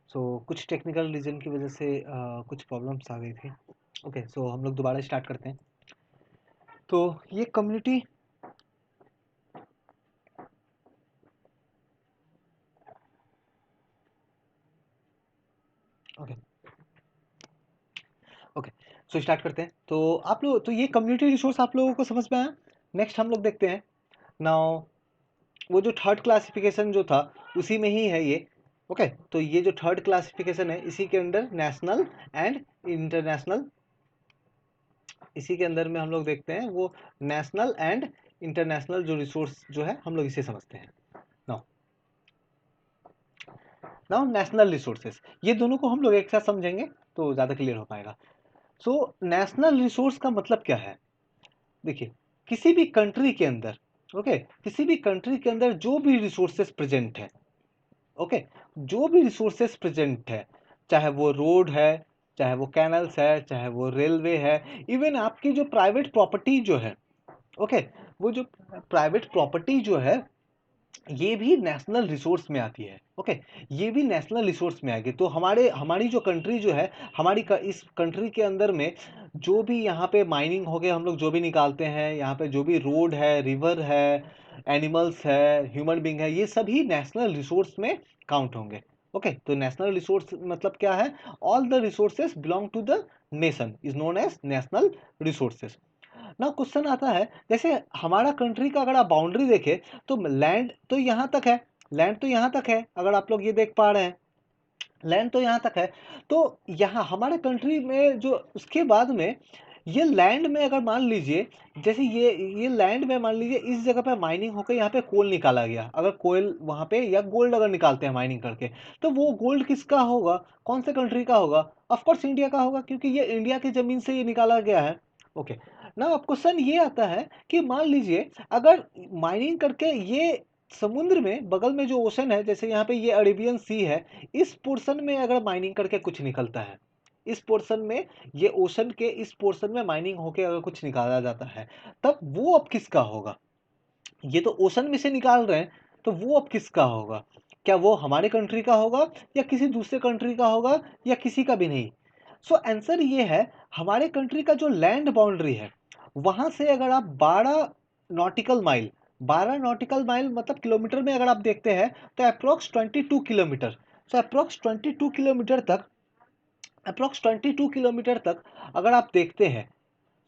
सो कुछ टेक्निकल रीजन की वजह से कुछ प्रॉब्लम्स आ गई थी। ओके, सो हम लोग दोबारा स्टार्ट करते हैं। तो ये community, okay okay, so start करते हैं। तो आप लोग, तो ये कम्युनिटी रिसोर्स आप लोगों को समझ में आया। नेक्स्ट हम लोग देखते हैं नाउ, वो जो थर्ड क्लासिफिकेशन जो था उसी में ही है ये। ओके, तो ये जो थर्ड क्लासिफिकेशन है इसी के अंदर नेशनल एंड इंटरनेशनल, इसी के अंदर में हम लोग देखते हैं वो नेशनल एंड इंटरनेशनल जो रिसोर्स जो है हम लोग इसे समझते हैं। नाउ नाउ नेशनल रिसोर्सेस, ये दोनों को हम लोग एक साथ समझेंगे तो ज़्यादा क्लियर हो पाएगा। सो नेशनल रिसोर्स का मतलब क्या है? देखिए, किसी भी कंट्री के अंदर, ओके, किसी भी कंट्री के अंदर जो भी रिसोर्सेस प्रेजेंट है, ओके, जो भी रिसोर्सेस प्रेजेंट है, चाहे वो रोड है, चाहे वो कैनल्स है, चाहे वो रेलवे है, इवन आपकी जो प्राइवेट प्रॉपर्टी जो है, ओके, वो जो प्राइवेट प्रॉपर्टी जो है ये भी नेशनल रिसोर्स में आती है। ओके, ये भी नेशनल रिसोर्स में आएगी। तो हमारी जो कंट्री जो है, इस कंट्री के अंदर में जो भी यहाँ पे माइनिंग हो गया, हम लोग जो भी निकालते हैं, यहाँ पे जो भी रोड है, रिवर है, एनिमल्स है, ह्यूमन बींग है, ये सभी नेशनल रिसोर्स में काउंट होंगे। ओके, तो नेशनल रिसोर्स मतलब क्या है? All the resources belong to the nation is known as national resources. ना क्वेश्चन आता है, जैसे हमारा कंट्री का अगर आप बाउंड्री देखें तो लैंड तो यहाँ तक है, लैंड तो यहाँ तक है, अगर आप लोग ये देख पा रहे हैं, लैंड तो यहाँ तक है। तो यहाँ हमारे कंट्री में जो उसके बाद में ये लैंड में अगर मान लीजिए, जैसे ये लैंड में मान लीजिए इस जगह पे माइनिंग होकर यहाँ पे कोल निकाला गया, अगर कोयल वहाँ पे या गोल्ड अगर निकालते हैं माइनिंग करके, तो वो गोल्ड किसका होगा? कौन से कंट्री का होगा? ऑफ कोर्स इंडिया का होगा, क्योंकि ये इंडिया की जमीन से ये निकाला गया है। ओके, ना अब क्वेश्चन ये आता है कि मान लीजिए अगर माइनिंग करके ये समुद्र में बगल में जो ओशन है, जैसे यहाँ पे ये अरेबियन सी है, इस पोर्शन में अगर माइनिंग करके कुछ निकलता है, इस पोर्शन में, ये ओशन के इस पोर्शन में माइनिंग होके अगर कुछ निकाला जाता है, तब वो अब किसका होगा? ये तो ओशन में से निकाल रहे हैं, तो वो अब किसका होगा? क्या वो हमारे कंट्री का होगा या किसी दूसरे कंट्री का होगा या किसी का भी नहीं? सो आंसर ये है, हमारे कंट्री का जो लैंड बाउंड्री है वहां से अगर आप 12 नॉटिकल माइल, 12 नॉटिकल माइल मतलब किलोमीटर में अगर आप देखते हैं तो अप्रोक्स 22 किलोमीटर, सो अप्रोक्स 22 किलोमीटर तक, अप्रोक्स 22 किलोमीटर तक अगर आप देखते हैं,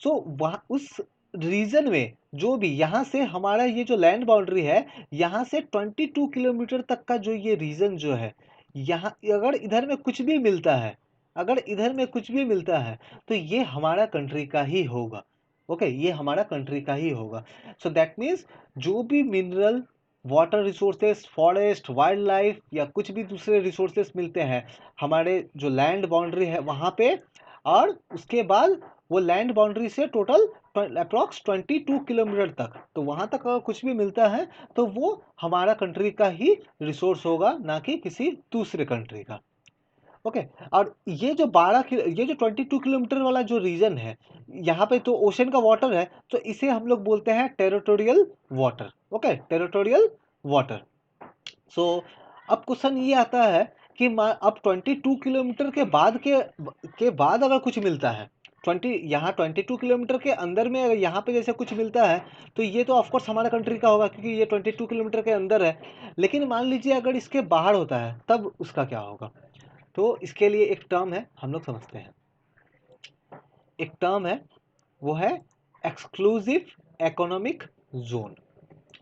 सो वहाँ उस रीजन में जो भी यहाँ से हमारा ये जो लैंड बाउंड्री है, यहाँ से 22 किलोमीटर तक का जो ये रीजन जो है, यहाँ अगर इधर में कुछ भी मिलता है, अगर इधर में कुछ भी मिलता है तो ये हमारा कंट्री का ही होगा। ओके, ये हमारा कंट्री का ही होगा। सो दैट मीन्स जो भी mineral, water resources, forest, wild life या कुछ भी दूसरे रिसोर्सेस मिलते हैं हमारे जो लैंड बाउंड्री है वहाँ पे, और उसके बाद वो लैंड बाउंड्री से टोटल अप्रॉक्स 22 किलोमीटर तक, तो वहाँ तक अगर कुछ भी मिलता है तो वो हमारा कंट्री का ही रिसोर्स होगा, ना कि किसी दूसरे कंट्री का। ओके, और ये जो 22 किलोमीटर वाला जो रीजन है, यहाँ पे तो ओशन का वाटर है, तो इसे हम लोग बोलते हैं territorial water. Okay, territorial water. So अब क्वेश्चन ये आता है कि अब 22 किलोमीटर के बाद अगर कुछ मिलता है, 22 किलोमीटर के अंदर में अगर यहाँ पे जैसे कुछ मिलता है, तो ये तो ऑफकोर्स हमारे कंट्री का होगा क्योंकि ये 22 किलोमीटर के अंदर है। लेकिन मान लीजिए अगर इसके बाहर होता है तब उसका क्या होगा? तो इसके लिए एक टर्म है, हम लोग समझते हैं। एक टर्म है, वो है exclusive economic zone.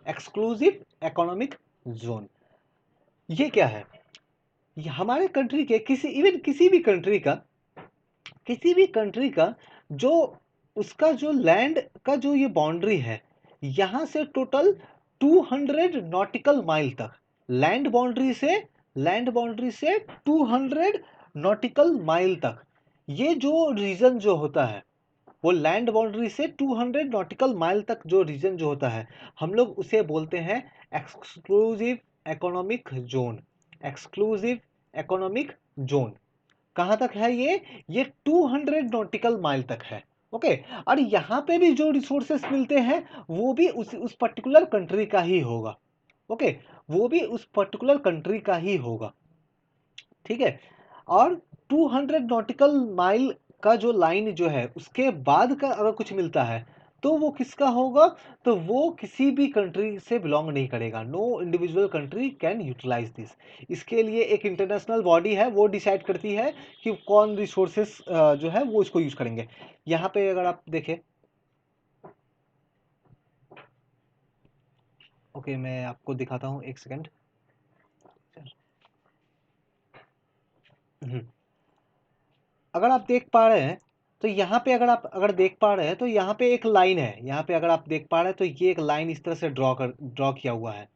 Exclusive economic zone, ये क्या है? ये हमारे कंट्री के किसी, इवन किसी भी कंट्री का जो, उसका जो लैंड का जो ये बाउंड्री है, यहाँ से टोटल 200 नॉटिकल माइल तक, लैंड बाउंड्री से, लैंड बाउंड्री से 200 नॉटिकल माइल तक, ये जो रीजन जो होता है, वो लैंड बाउंड्री से 200 नॉटिकल माइल तक जो रीजन जो होता है, हम लोग उसे बोलते हैं exclusive economic zone. Exclusive economic zone कहाँ तक है ये 200 नॉटिकल माइल तक है। ओके, और यहाँ पे भी जो रिसोर्सेस मिलते हैं वो भी उस पर्टिकुलर कंट्री का ही होगा। ओके, वो भी उस पर्टिकुलर कंट्री का ही होगा, ठीक है। और 200 नॉटिकल माइल का जो लाइन जो है उसके बाद का अगर कुछ मिलता है तो वो किसका होगा, तो वो किसी भी कंट्री से बिलोंग नहीं करेगा। No individual country can utilize this. इसके लिए एक इंटरनेशनल बॉडी है, वो डिसाइड करती है कि कौन रिसोर्सेस जो है वो इसको यूज करेंगे। यहाँ पे अगर आप देखें, ओके मैं आपको दिखाता हूँ, एक सेकेंड। अगर आप देख पा रहे हैं तो यहाँ पे अगर देख पा रहे हैं तो यहाँ पे एक लाइन है, यहाँ पे अगर आप देख पा रहे हैं तो ये एक लाइन इस तरह से ड्रॉ किया हुआ है।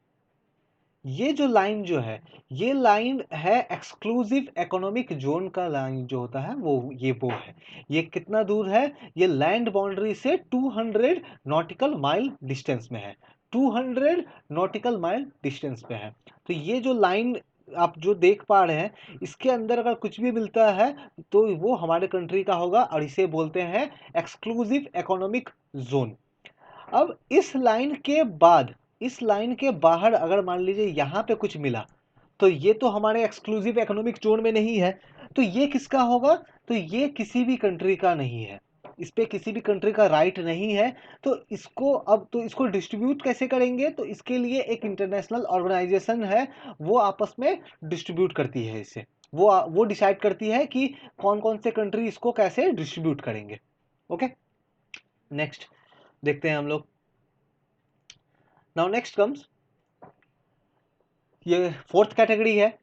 ये जो लाइन जो है, ये लाइन है एक्सक्लूसिव इकोनॉमिक जोन का लाइन जो होता है वो है। ये कितना दूर है, ये लैंड बाउंड्री से 200 नॉटिकल माइल डिस्टेंस में है। 200 नॉटिकल माइल डिस्टेंस पे है। तो ये जो लाइन आप जो देख पा रहे हैं, इसके अंदर अगर कुछ भी मिलता है तो वो हमारे कंट्री का होगा और इसे बोलते हैं एक्सक्लूसिव इकोनॉमिक जोन। अब इस लाइन के बाहर अगर मान लीजिए यहाँ पे कुछ मिला तो ये तो हमारे एक्सक्लूसिव इकोनॉमिक जोन में नहीं है। तो ये किसका होगा, तो ये किसी भी कंट्री का नहीं है, इस पे किसी भी कंट्री का राइट नहीं है। तो इसको डिस्ट्रीब्यूट कैसे करेंगे, तो इसके लिए एक इंटरनेशनल ऑर्गेनाइजेशन है, वो आपस में डिस्ट्रीब्यूट करती है इसे। वो डिसाइड करती है कि कौन कौन से कंट्री इसको कैसे डिस्ट्रीब्यूट करेंगे। ओके, नेक्स्ट देखते हैं हम लोग। नाउ नेक्स्ट कम्स, ये फोर्थ कैटेगरी है।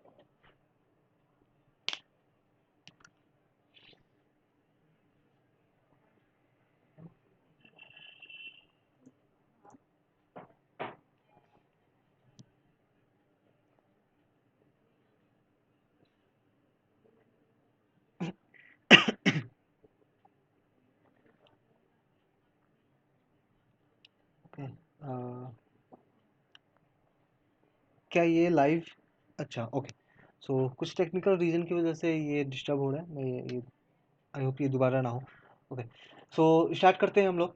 क्या ये लाइव, अच्छा ओके। सो कुछ टेक्निकल रीजन की वजह से ये डिस्टर्ब हो रहा है, मैं ये आई होप ये दोबारा ना हो। ओके, सो स्टार्ट करते हैं हम लोग।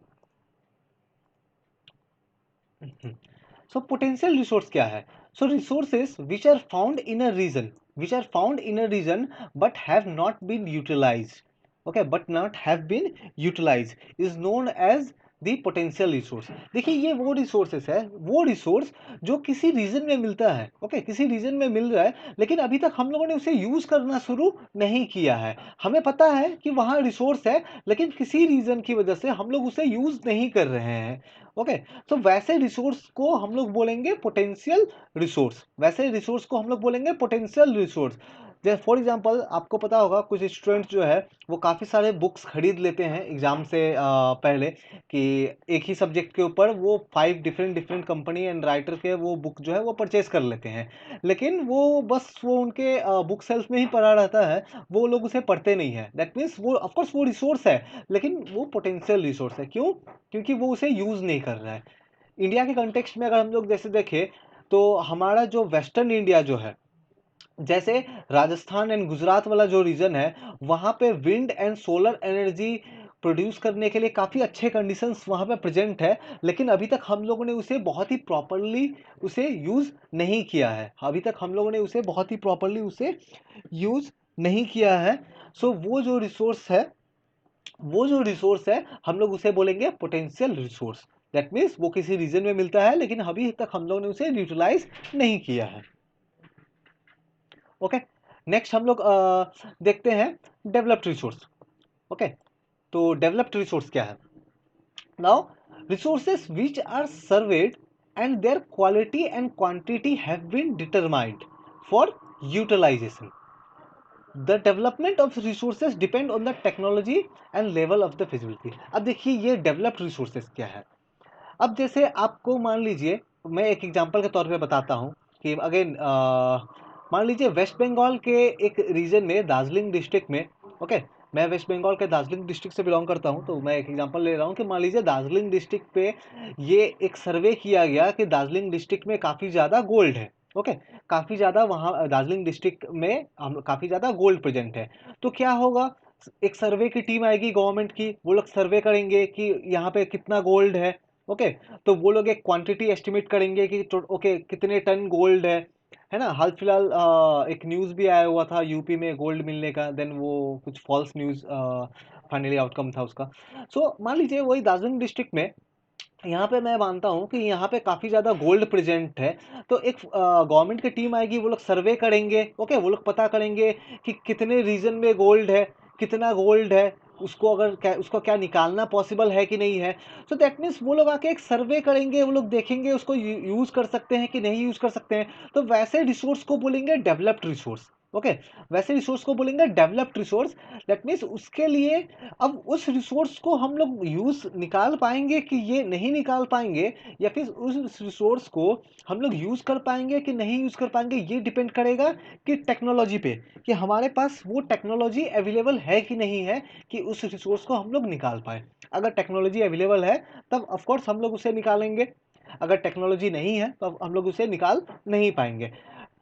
सो पोटेंशियल रिसोर्स क्या है, so resources which are found in a region, but have not been utilised, okay, but not have been utilised is known as the potential resource. देखिए ये वो resources है, वो रिसोर्स जो किसी रीजन में मिलता है, ओके, किसी रीजन में मिल रहा है लेकिन अभी तक हम लोगों ने उसे यूज करना शुरू नहीं किया है। हमें पता है कि वहाँ रिसोर्स है लेकिन किसी रीजन की वजह से हम लोग उसे यूज नहीं कर रहे हैं। ओके, तो वैसे रिसोर्स को हम लोग बोलेंगे पोटेंशियल रिसोर्स, वैसे रिसोर्स को हम लोग बोलेंगे पोटेंशियल रिसोर्स। जैसे फॉर एग्जांपल आपको पता होगा कुछ स्टूडेंट्स जो है वो काफ़ी सारे बुक्स खरीद लेते हैं एग्जाम से पहले, कि एक ही सब्जेक्ट के ऊपर वो 5 different different company and writer के वो बुक जो है वो परचेज कर लेते हैं, लेकिन वो उनके बुक सेल्फ में ही पड़ा रहता है, वो लोग उसे पढ़ते नहीं है। दैट मीन्स वो ऑफकोर्स वो रिसोर्स है लेकिन वो पोटेंशियल रिसोर्स है। क्यों, क्योंकि वो उसे यूज़ नहीं कर रहा है। इंडिया के कंटेक्स्ट में अगर हम लोग जैसे देखें तो हमारा जो वेस्टर्न इंडिया जो है, जैसे राजस्थान एंड गुजरात वाला जो रीजन है, वहाँ पे wind and solar energy produce करने के लिए काफ़ी अच्छे कंडीशंस वहाँ पे प्रेजेंट है, लेकिन अभी तक हम लोगों ने उसे बहुत ही प्रॉपरली उसे यूज़ नहीं किया है, अभी तक हम लोगों ने उसे बहुत ही प्रॉपरली उसे यूज़ नहीं किया है। सो वो जो रिसोर्स है हम लोग उसे बोलेंगे पोटेंशियल रिसोर्स। दैट मीन्स वो किसी रीजन में मिलता है लेकिन अभी तक हम लोगों ने उसे यूटिलाइज नहीं किया है। ओके, नेक्स्ट हम लोग देखते हैं डेवलप्ड रिसोर्स। ओके, तो डेवलप्ड रिसोर्स क्या है, now resources which are surveyed and their quality and quantity have been determined for utilization. The development of resources depend on the technology and level of the feasibility. अब देखिए ये developed resources क्या है। अब जैसे आपको मान लीजिए, मैं एक एग्जांपल के तौर पे बताता हूँ कि अगेन मान लीजिए वेस्ट बंगाल के एक रीजन में दार्जिलिंग डिस्ट्रिक्ट में, ओके, मैं वेस्ट बंगाल के दार्जिलिंग डिस्ट्रिक्ट से बिलोंग करता हूँ, तो मैं एक एग्जांपल ले रहा हूँ कि मान लीजिए दार्जिलिंग डिस्ट्रिक्ट पे ये एक सर्वे किया गया कि दार्जिलिंग डिस्ट्रिक्ट में काफ़ी ज़्यादा गोल्ड है। ओके, काफ़ी ज़्यादा वहाँ दार्जिलिंग डिस्ट्रिक्ट में हम काफ़ी ज़्यादा गोल्ड प्रेजेंट है। तो क्या होगा, एक सर्वे की टीम आएगी गवर्नमेंट की, वो लोग सर्वे करेंगे कि यहाँ पे कितना गोल्ड है। ओके, तो वो लोग एक क्वांटिटी एस्टिमेट करेंगे कि ओके कितने टन गोल्ड है ना। हाल फिलहाल एक न्यूज़ भी आया हुआ था यूपी में गोल्ड मिलने का, देन वो कुछ फॉल्स न्यूज़ फाइनली आउटकम था उसका। सो मान लीजिए वही दार्जिलिंग डिस्ट्रिक्ट में, यहाँ पे मैं मानता हूँ कि यहाँ पे काफ़ी ज़्यादा गोल्ड प्रेजेंट है। तो एक गवर्नमेंट की टीम आएगी, वो लोग सर्वे करेंगे। ओके, वो लोग पता करेंगे कि कितने रीजन में गोल्ड है, कितना गोल्ड है, उसको अगर उसको क्या निकालना पॉसिबल है कि नहीं है। सो दैट मीन्स वो लोग आके एक सर्वे करेंगे, वो लोग देखेंगे उसको यूज़ कर सकते हैं कि नहीं यूज़ कर सकते हैं। तो वैसे रिसोर्स को बोलेंगे डेवलप्ड रिसोर्स। ओके, वैसे रिसोर्स को बोलेंगे डेवलप्ड रिसोर्स। दैट मीन्स उसके लिए अब उस रिसोर्स को हम लोग यूज़ निकाल पाएंगे कि ये नहीं निकाल पाएंगे, या फिर उस रिसोर्स को हम लोग यूज़ कर पाएंगे कि नहीं यूज़ कर पाएंगे, ये डिपेंड करेगा कि टेक्नोलॉजी पे, कि हमारे पास वो टेक्नोलॉजी अवेलेबल है कि नहीं है कि उस रिसोर्स को हम लोग निकाल पाए। अगर टेक्नोलॉजी अवेलेबल है तब ऑफकोर्स हम लोग उसे निकालेंगे, अगर टेक्नोलॉजी नहीं है तो हम लोग उसे निकाल नहीं पाएंगे।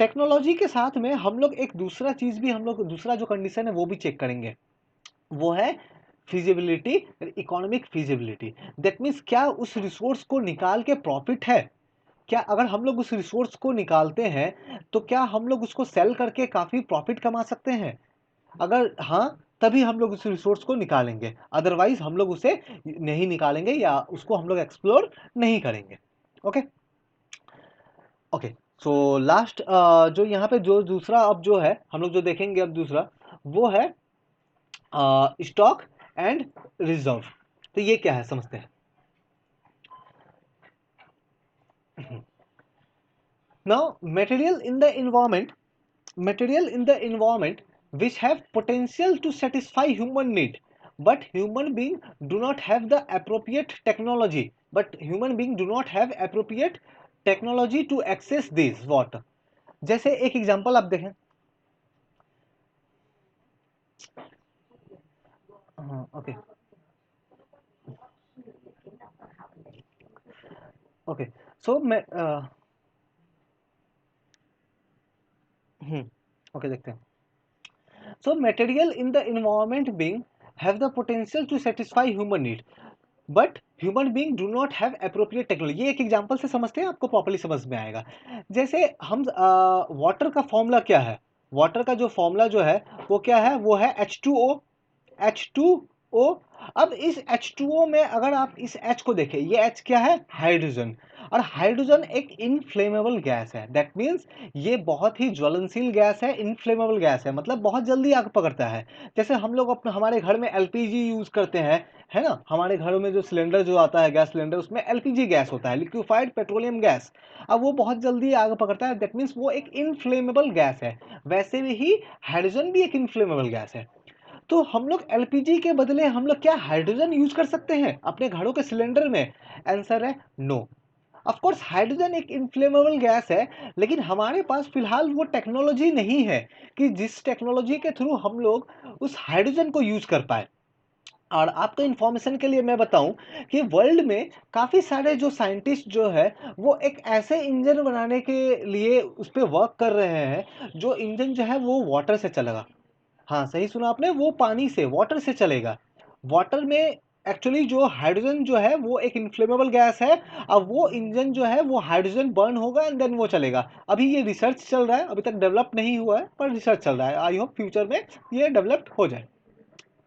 टेक्नोलॉजी के साथ में हम लोग एक दूसरा चीज़ भी, हम लोग दूसरा जो कंडीशन है वो भी चेक करेंगे, वो है feasibility, economic feasibility. That means क्या उस रिसोर्स को निकाल के प्रॉफिट है, क्या अगर हम लोग उस रिसोर्स को निकालते हैं तो क्या हम लोग उसको सेल करके काफ़ी प्रॉफिट कमा सकते हैं। अगर हाँ, तभी हम लोग उस रिसोर्स को निकालेंगे, अदरवाइज हम लोग उसे नहीं निकालेंगे या उसको हम लोग एक्सप्लोर नहीं करेंगे। ओके ओके, सो लास्ट जो यहाँ पे जो दूसरा अब जो है हम लोग जो देखेंगे अब दूसरा, वो है स्टॉक एंड रिजर्व। तो ये क्या है समझते हैं। Now material in the environment which have potential to satisfy human need, but human being do not have the appropriate technology, to access these what। जैसे एक एग्जांपल आप देखें। हाँ ओके ओके, सो मैं ओके देखते हैं। So material in the environment being have the potential to satisfy human need, but human being do not have appropriate technology. ये एक एग्जाम्पल से समझते हैं, आपको प्रॉपर्ली समझ में आएगा। जैसे हम वाटर का फॉर्मूला क्या है, वाटर का जो फॉर्मूला जो है वो क्या है, वो है H2O। H2O। अब इस H2O में अगर आप इस H को देखें, ये H क्या है, हाइड्रोजन। और हाइड्रोजन एक इनफ्लेमेबल गैस है। दैट मीन्स ये बहुत ही ज्वलनशील गैस है, इनफ्लेमेबल गैस है, मतलब बहुत जल्दी आग पकड़ता है। जैसे हम लोग अपने हमारे घर में एलपीजी यूज़ करते हैं, है ना, हमारे घरों में जो सिलेंडर जो आता है गैस सिलेंडर, उसमें एलपीजी गैस होता है, लिक्विफाइड पेट्रोलियम गैस। अब वो बहुत जल्दी आग पकड़ता है, दैट मीन्स वो एक इनफ्लेमेबल गैस है। वैसे ही हाइड्रोजन भी एक इनफ्लेमेबल गैस है। तो हम लोग एलपीजी के बदले हम लोग क्या हाइड्रोजन यूज कर सकते हैं अपने घरों के सिलेंडर में? आंसर है नो। ऑफ कोर्स हाइड्रोजन एक इनफ्लेमेबल गैस है, लेकिन हमारे पास फिलहाल वो टेक्नोलॉजी नहीं है कि जिस टेक्नोलॉजी के थ्रू हम लोग उस हाइड्रोजन को यूज कर पाए। और आपको इन्फॉर्मेशन के लिए मैं बताऊं कि वर्ल्ड में काफ़ी सारे जो साइंटिस्ट जो है वो एक ऐसे इंजन बनाने के लिए उस पर वर्क कर रहे हैं, जो इंजन जो है वो वाटर से चलेगा। हाँ सही सुना आपने, वो पानी से, वाटर से चलेगा। वाटर में एक्चुअली जो हाइड्रोजन जो है वो एक इनफ्लेमेबल गैस है। अब वो इंजन जो है वो हाइड्रोजन बर्न होगा एंड देन वो चलेगा। अभी ये रिसर्च चल रहा है, अभी तक डेवलप नहीं हुआ है, पर रिसर्च चल रहा है। आई होप फ्यूचर में ये डेवलप्ड हो जाए।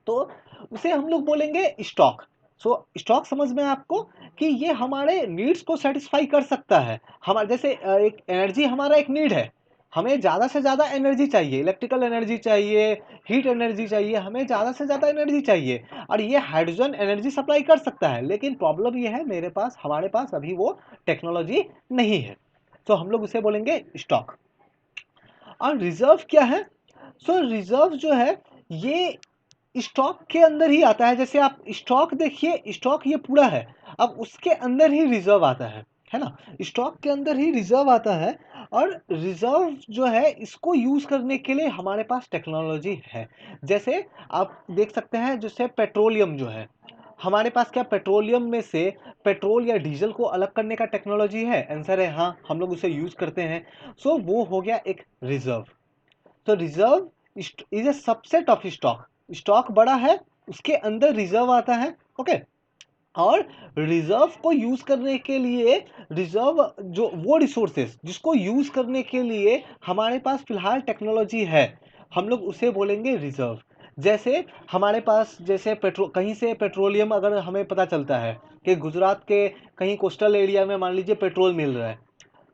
तो उसे हम लोग बोलेंगे स्टॉक। सो स्टॉक समझ में आपको कि ये हमारे नीड्स को सेटिस्फाई कर सकता है। हमारे जैसे एक एनर्जी हमारा एक नीड है, हमें ज़्यादा से ज़्यादा एनर्जी चाहिए, इलेक्ट्रिकल एनर्जी चाहिए, हीट एनर्जी चाहिए, हमें ज़्यादा से ज़्यादा एनर्जी चाहिए। और ये हाइड्रोजन एनर्जी सप्लाई कर सकता है, लेकिन प्रॉब्लम ये है मेरे पास, हमारे पास अभी वो टेक्नोलॉजी नहीं है। तो हम लोग उसे बोलेंगे स्टॉक। और रिजर्व क्या है? सो रिजर्व जो है ये स्टॉक के अंदर ही आता है। जैसे आप स्टॉक देखिए, स्टॉक ये पूरा है, अब उसके अंदर ही रिजर्व आता है ना, स्टॉक के अंदर ही रिजर्व आता है। और रिजर्व जो है इसको यूज करने के लिए हमारे पास टेक्नोलॉजी है। जैसे आप देख सकते हैं, जैसे पेट्रोलियम जो है, हमारे पास क्या पेट्रोलियम में से पेट्रोल या डीजल को अलग करने का टेक्नोलॉजी है? आंसर है हाँ, हम लोग उसे यूज करते हैं। सो वो हो गया एक रिजर्व। तो reserve is a subset of stock. Stock बड़ा है, उसके अंदर रिजर्व आता है। ओके। और रिजर्व को यूज करने के लिए, रिजर्व जो वो रिसोर्सेस जिसको यूज करने के लिए हमारे पास फिलहाल टेक्नोलॉजी है, हम लोग उसे बोलेंगे रिजर्व। जैसे हमारे पास, जैसे पेट्रोल, कहीं से पेट्रोलियम अगर हमें पता चलता है कि गुजरात के कहीं कोस्टल एरिया में मान लीजिए पेट्रोल मिल रहा है,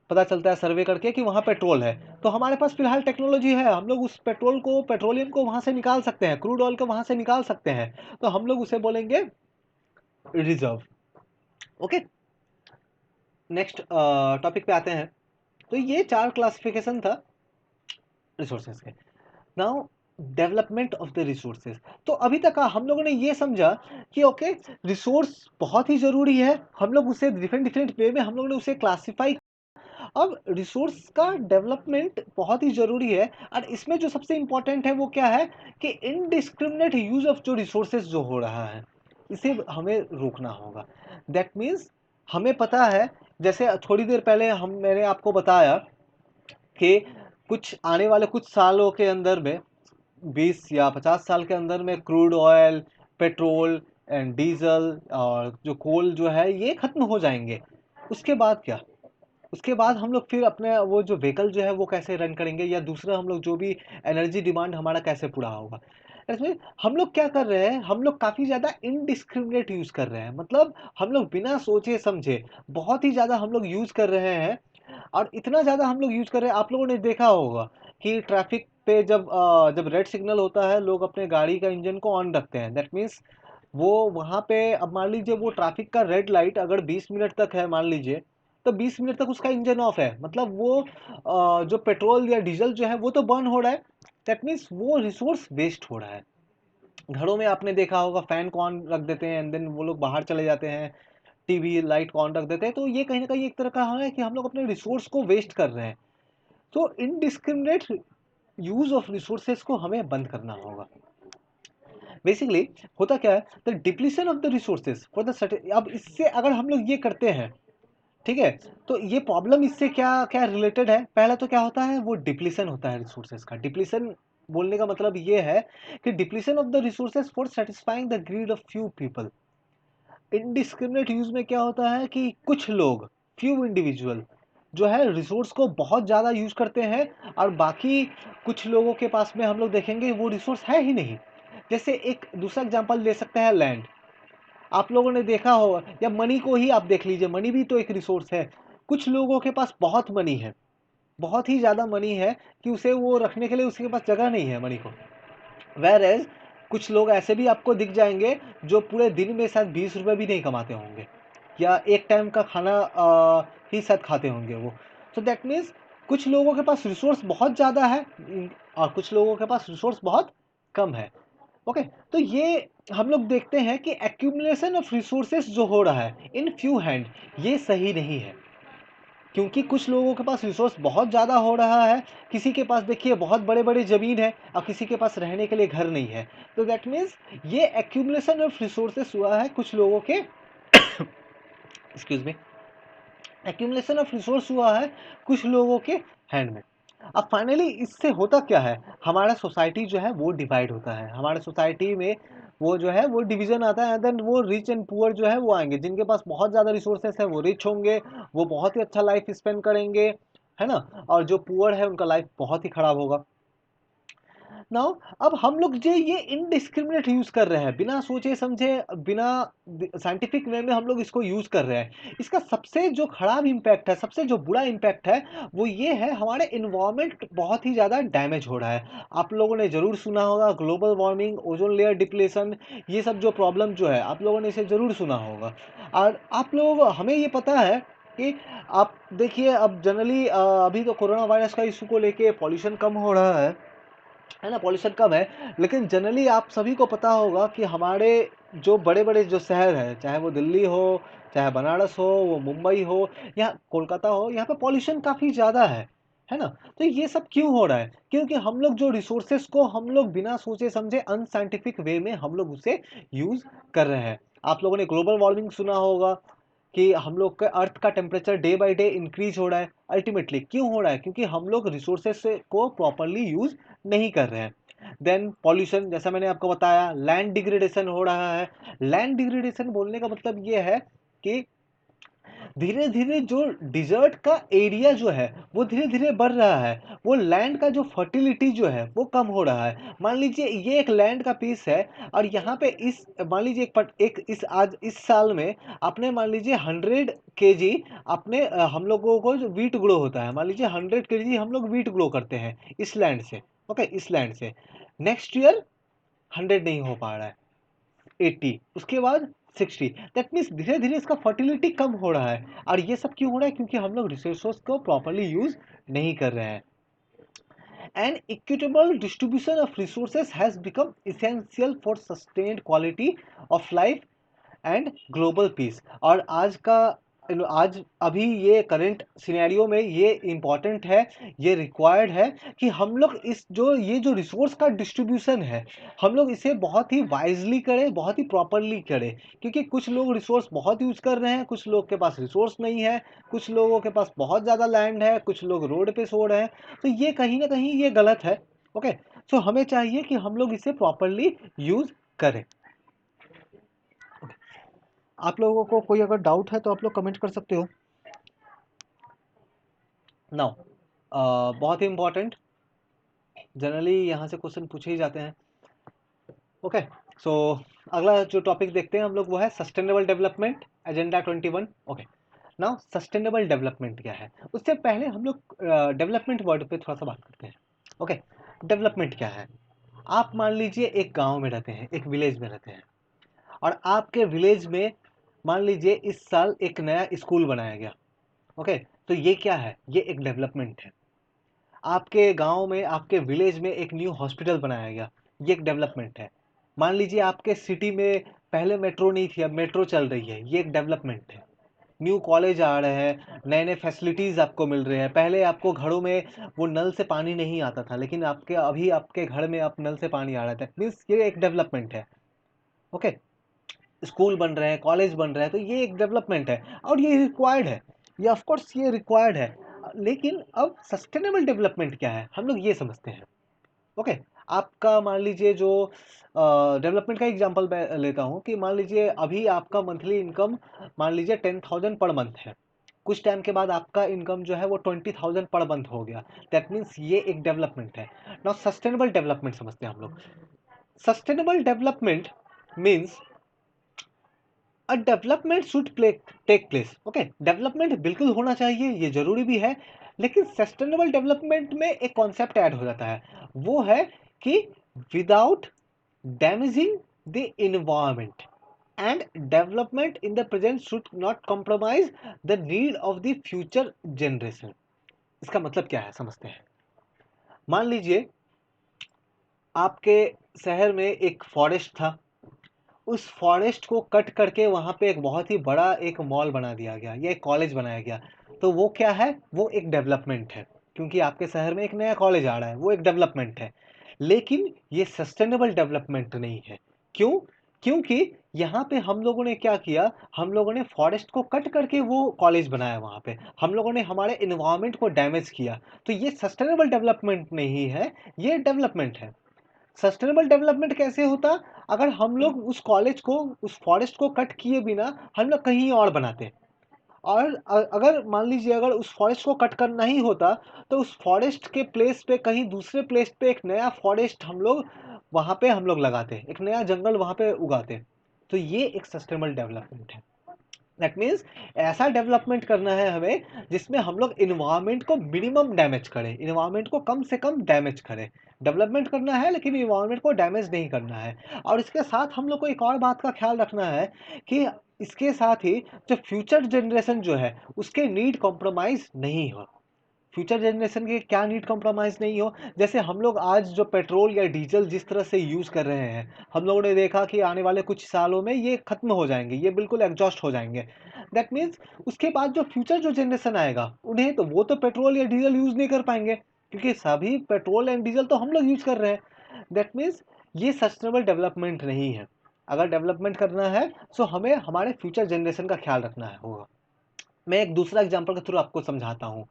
पता चलता है सर्वे करके कि वहाँ पेट्रोल है, तो हमारे पास फिलहाल टेक्नोलॉजी है, हम लोग उस पेट्रोल को, पेट्रोलियम को वहाँ से निकाल सकते हैं, क्रूड ऑयल को वहाँ से निकाल सकते हैं। तो हम लोग उसे बोलेंगे रिजर्व। ओके, नेक्स्ट टॉपिक पे आते हैं। तो ये 4 क्लासिफिकेशन था रिसोर्सेज के। Now development of the resources. तो अभी तक हम लोगों ने ये समझा कि ओके, रिसोर्स बहुत ही जरूरी है, हम लोग उसे डिफरेंट डिफरेंट वे में हम लोगों ने उसे क्लासिफाई। अब रिसोर्स का डेवलपमेंट बहुत ही जरूरी है, और इसमें जो सबसे इंपॉर्टेंट है वो क्या है कि इनडिस्क्रिमिनेट यूज ऑफ जो रिसोर्सेज जो हो रहा है, इसे हमें रोकना होगा। दैट मीन्स हमें पता है, जैसे थोड़ी देर पहले मैंने आपको बताया कि कुछ आने वाले कुछ सालों के अंदर में, 20 या 50 साल के अंदर में, crude oil, petrol and diesel और जो कोल जो है ये खत्म हो जाएंगे। उसके बाद क्या? उसके बाद हम लोग फिर अपने वो जो व्हीकल जो है वो कैसे रन करेंगे, या दूसरा हम लोग जो भी एनर्जी डिमांड हमारा कैसे पूरा होगा? इसमें हम लोग क्या कर रहे हैं, हम लोग काफ़ी ज़्यादा इनडिस्क्रिमिनेट यूज़ कर रहे हैं। मतलब हम लोग बिना सोचे समझे बहुत ही ज़्यादा हम लोग यूज़ कर रहे हैं। और इतना ज़्यादा हम लोग यूज़ कर रहे हैं, आप लोगों ने देखा होगा कि ट्रैफिक पे जब रेड सिग्नल होता है, लोग अपने गाड़ी का इंजन को ऑन रखते हैं। दैट मीन्स वो वहाँ पे, अब मान लीजिए वो ट्रैफिक का रेड लाइट अगर 20 मिनट तक है मान लीजिए, तो 20 मिनट तक उसका इंजन ऑफ है, मतलब वो जो पेट्रोल या डीजल जो है वो तो बर्न हो रहा है। दैट मीन्स वो रिसोर्स वेस्ट हो रहा है। घरों में आपने देखा होगा फैन को ऑन रख देते हैं एंड देन वो लोग बाहर चले जाते हैं, टीवी लाइट को ऑन रख देते हैं। तो ये कहीं ना कहीं एक तरह का है कि हम लोग अपने रिसोर्स को वेस्ट कर रहे हैं। तो इनडिस्क्रिमिनेट यूज ऑफ रिसोर्सेज को हमें बंद करना होगा। बेसिकली होता क्या है, the depletion of the resources for the, अब इससे अगर हम लोग ये करते हैं, ठीक है, तो ये प्रॉब्लम इससे क्या क्या रिलेटेड है? पहला तो क्या होता है, वो डिप्लीशन होता है रिसोर्सेज का। डिप्लीशन बोलने का मतलब ये है कि depletion of the resources for satisfying the greed of few people. Indiscriminate use में क्या होता है कि कुछ लोग, फ्यू इंडिविजुअल जो है रिसोर्स को बहुत ज़्यादा यूज करते हैं, और बाकी कुछ लोगों के पास में हम लोग देखेंगे वो रिसोर्स है ही नहीं। जैसे एक दूसरा एग्जांपल ले सकते हैं, लैंड। आप लोगों ने देखा होगा, या मनी को ही आप देख लीजिए, मनी भी तो एक रिसोर्स है। कुछ लोगों के पास बहुत मनी है, बहुत ही ज़्यादा मनी है, कि उसे वो रखने के लिए उसके पास जगह नहीं है मनी को। वेर एज कुछ लोग ऐसे भी आपको दिख जाएंगे जो पूरे दिन में शायद 20 रुपये भी नहीं कमाते होंगे, या एक टाइम का खाना ही शायद खाते होंगे वो। सो दैट मीन्स कुछ लोगों के पास रिसोर्स बहुत ज़्यादा है, और कुछ लोगों के पास रिसोर्स बहुत कम है। ओके। तो ये हम लोग देखते हैं कि एक्यूमुलेशन ऑफ रिसोर्सेस जो हो रहा है इन फ्यू हैंड, ये सही नहीं है। क्योंकि कुछ लोगों के पास रिसोर्स बहुत ज़्यादा हो रहा है, किसी के पास देखिए बहुत बड़े बड़े ज़मीन है, और किसी के पास रहने के लिए घर नहीं है। तो दैट मीन्स ये एक्यूमुलेशन ऑफ रिसोर्सेस हुआ है कुछ लोगों के excuse me, accumulation of resource हुआ है कुछ लोगों के हैंड में। अब फाइनली इससे होता क्या है, हमारा सोसाइटी जो है वो डिवाइड होता है, हमारे सोसाइटी में वो जो है वो डिवीजन आता है, देन वो रिच एंड पुअर जो है वो आएंगे। जिनके पास बहुत ज़्यादा रिसोर्सेस है वो रिच होंगे, वो बहुत ही अच्छा लाइफ स्पेंड करेंगे, है ना। और जो पुअर है उनका लाइफ बहुत ही खराब होगा। नाउ अब हम लोग जो ये इनडिस्क्रिमिनेट यूज कर रहे हैं, बिना सोचे समझे, बिना साइंटिफिक वे में हम लोग इसको यूज कर रहे हैं। इसका सबसे जो खराब इम्पैक्ट है, सबसे जो बुरा इम्पैक्ट है, वो ये है हमारे इन्वायरमेंट बहुत ही ज़्यादा डैमेज हो रहा है। आप लोगों ने ज़रूर सुना होगा global warming, ozone layer depletion, ये सब जो प्रॉब्लम जो है आप लोगों ने इसे ज़रूर सुना होगा। और आप लोग, हमें ये पता है कि आप देखिए अब जनरली अभी तो कोरोना वायरस का इशू को लेके पॉल्यूशन कम हो रहा है ना, पॉल्यूशन कम है। लेकिन जनरली आप सभी को पता होगा कि हमारे जो बड़े बड़े जो शहर हैं, चाहे वो दिल्ली हो, चाहे बनारस हो, वो मुंबई हो या कोलकाता हो, यहाँ पे पॉल्यूशन काफ़ी ज़्यादा है। है ना? तो ये सब क्यों हो रहा है? क्योंकि हम लोग जो रिसोर्सेस को हम लोग बिना सोचे समझे अनसाइंटिफिक वे में हम लोग उसे यूज कर रहे हैं। आप लोगों ने ग्लोबल वार्मिंग सुना होगा कि हम लोग का अर्थ का temperature day by day increase हो रहा है। अल्टीमेटली क्यों हो रहा है? क्योंकि हम लोग रिसोर्सेस को प्रॉपरली यूज नहीं कर रहे हैं। देन पॉल्यूशन, जैसा मैंने आपको बताया, लैंड डिग्रेडेशन हो रहा है। लैंड डिग्रेडेशन बोलने का मतलब ये है कि धीरे धीरे जो डिजर्ट का एरिया जो है वो धीरे धीरे बढ़ रहा है, वो लैंड का जो फर्टिलिटी जो है वो कम हो रहा है। मान लीजिए ये एक लैंड का पीस है और यहाँ पे इस मान लीजिए एक इस आज इस साल में आपने मान लीजिए 100 kg अपने हम लोगों को जो वीट ग्रो होता है, मान लीजिए 100 kg हम लोग वीट ग्रो करते हैं इस लैंड से। ओके, इस लैंड से नेक्स्ट ईयर 100 नहीं हो पा रहा है, 80, उसके बाद 60। दैट मीन्स धीरे धीरे इसका फर्टिलिटी कम हो रहा है। और ये सब क्यों हो रहा है? क्योंकि हम लोग रिसोर्स को प्रॉपरली यूज नहीं कर रहे हैं। An equitable distribution of resources has become essential for sustained quality of life and global piece. और आज अभी ये करंट सिनेरियो में ये इम्पॉर्टेंट है, ये रिक्वायर्ड है कि हम लोग ये जो रिसोर्स का डिस्ट्रीब्यूशन है हम लोग इसे बहुत ही वाइजली करें, बहुत ही प्रॉपरली करें। क्योंकि कुछ लोग रिसोर्स बहुत यूज कर रहे हैं, कुछ लोग के पास रिसोर्स नहीं है, कुछ लोगों के पास बहुत ज़्यादा लैंड है, कुछ लोग रोड पे सो रहे हैं। तो ये कहीं ना कहीं ये गलत है। ओके, सो हमें चाहिए कि हम लोग इसे प्रॉपरली यूज करें। आप लोगों को कोई अगर डाउट है तो आप लोग कमेंट कर सकते हो। नाउ बहुत ही इंपॉर्टेंट, जनरली यहाँ से क्वेश्चन पूछे ही जाते हैं। ओके, सो अगला जो टॉपिक देखते हैं हम लोग वो है sustainable development agenda 21। Okay, now sustainable development क्या है? उससे पहले हम लोग डेवलपमेंट वर्ड पे थोड़ा सा बात करते हैं। ओके, डेवलपमेंट क्या है? आप मान लीजिए एक गांव में रहते हैं, एक विलेज में रहते हैं, और आपके विलेज में मान लीजिए इस साल एक नया स्कूल बनाया गया। ओके, तो ये क्या है? ये एक डेवलपमेंट है। आपके गांव में, आपके विलेज में एक न्यू हॉस्पिटल बनाया गया, ये एक डेवलपमेंट है। मान लीजिए आपके सिटी में पहले मेट्रो नहीं थी, अब मेट्रो चल रही है, ये एक डेवलपमेंट है। न्यू कॉलेज आ रहे हैं, नए नए फैसिलिटीज़ आपको मिल रहे हैं। पहले आपको घरों में वो नल से पानी नहीं आता था, लेकिन अभी आपके घर में आप नल से पानी आ रहा था, मीन्स ये एक डेवलपमेंट है। ओके, स्कूल बन रहे हैं, कॉलेज बन रहे हैं, तो ये एक डेवलपमेंट है और ये रिक्वायर्ड है। ये ऑफ कोर्स ये रिक्वायर्ड है। लेकिन अब सस्टेनेबल डेवलपमेंट क्या है हम लोग ये समझते हैं। ओके, आपका मान लीजिए जो डेवलपमेंट का एग्जांपल मैं लेता हूँ कि मान लीजिए अभी आपका मंथली इनकम मान लीजिए 10,000 पर मंथ है। कुछ टाइम के बाद आपका इनकम जो है वो 20,000 पर मंथ हो गया। दैट मीन्स ये एक डेवलपमेंट है। नाउ सस्टेनेबल डेवलपमेंट समझते हैं हम लोग। Sustainable development means a development should take place. Okay, development बिल्कुल होना चाहिए, ये जरूरी भी है। लेकिन सस्टेनेबल डेवलपमेंट में एक कॉन्सेप्ट ऐड हो जाता है, वो है कि without damaging the environment and development in the present should not compromise the need of the future generation. इसका मतलब क्या है समझते हैं। मान लीजिए आपके शहर में एक फॉरेस्ट था, उस फॉरेस्ट को कट करके वहां पे एक बहुत ही बड़ा एक मॉल बना दिया गया या एक कॉलेज बनाया गया। तो वो क्या है? वो एक डेवलपमेंट है। क्योंकि आपके शहर में एक नया कॉलेज आ रहा है, वो एक डेवलपमेंट है। लेकिन ये सस्टेनेबल डेवलपमेंट नहीं है। क्यों? क्योंकि यहाँ पे हम लोगों ने क्या किया, हम लोगों ने फॉरेस्ट को कट करके वो कॉलेज बनाया, वहां पे हम लोगों ने हमारे इन्वायरमेंट को डैमेज किया। तो ये सस्टेनेबल डेवलपमेंट नहीं है, ये डेवलपमेंट है। सस्टेनेबल डेवलपमेंट कैसे होता? अगर हम लोग उस कॉलेज को, उस फॉरेस्ट को कट किए बिना हम लोग कहीं और बनाते। और अगर मान लीजिए अगर उस फॉरेस्ट को कट करना ही होता तो उस फॉरेस्ट के प्लेस पे कहीं दूसरे प्लेस पे एक नया फॉरेस्ट हम लोग वहां पे हम लोग लगाते, एक नया जंगल वहां पे उगाते। तो ये एक सस्टेनेबल डेवलपमेंट है। दैट मीन्स ऐसा डेवलपमेंट करना है हमें जिसमें हम लोग इन्वायरमेंट को मिनिमम डैमेज करें, इन्वायरमेंट को कम से कम डैमेज करें। डेवलपमेंट करना है लेकिन इन्वायरमेंट को डैमेज नहीं करना है। और इसके साथ हम लोग को एक और बात का ख्याल रखना है कि इसके साथ ही जो फ्यूचर जनरेशन जो है उसके नीड कॉम्प्रोमाइज नहीं हो। फ्यूचर जनरेशन के क्या नीड कॉम्प्रोमाइज़ नहीं हो। जैसे हम लोग आज जो पेट्रोल या डीजल जिस तरह से यूज़ कर रहे हैं, हम लोगों ने देखा कि आने वाले कुछ सालों में ये खत्म हो जाएंगे, ये बिल्कुल एग्जॉस्ट हो जाएंगे। दैट मीन्स उसके बाद जो फ्यूचर जो जनरेशन आएगा, उन्हें तो वो तो पेट्रोल या डीजल यूज़ नहीं कर पाएंगे, क्योंकि सभी पेट्रोल एंड डीजल तो हम लोग यूज़ कर रहे हैं। दैट मीन्स ये सस्टेनेबल डेवलपमेंट नहीं है। अगर डेवलपमेंट करना है तो हमें हमारे फ्यूचर जनरेशन का ख्याल रखना है होगा। मैं एक दूसरा एग्जांपल के थ्रू आपको समझाता हूँ।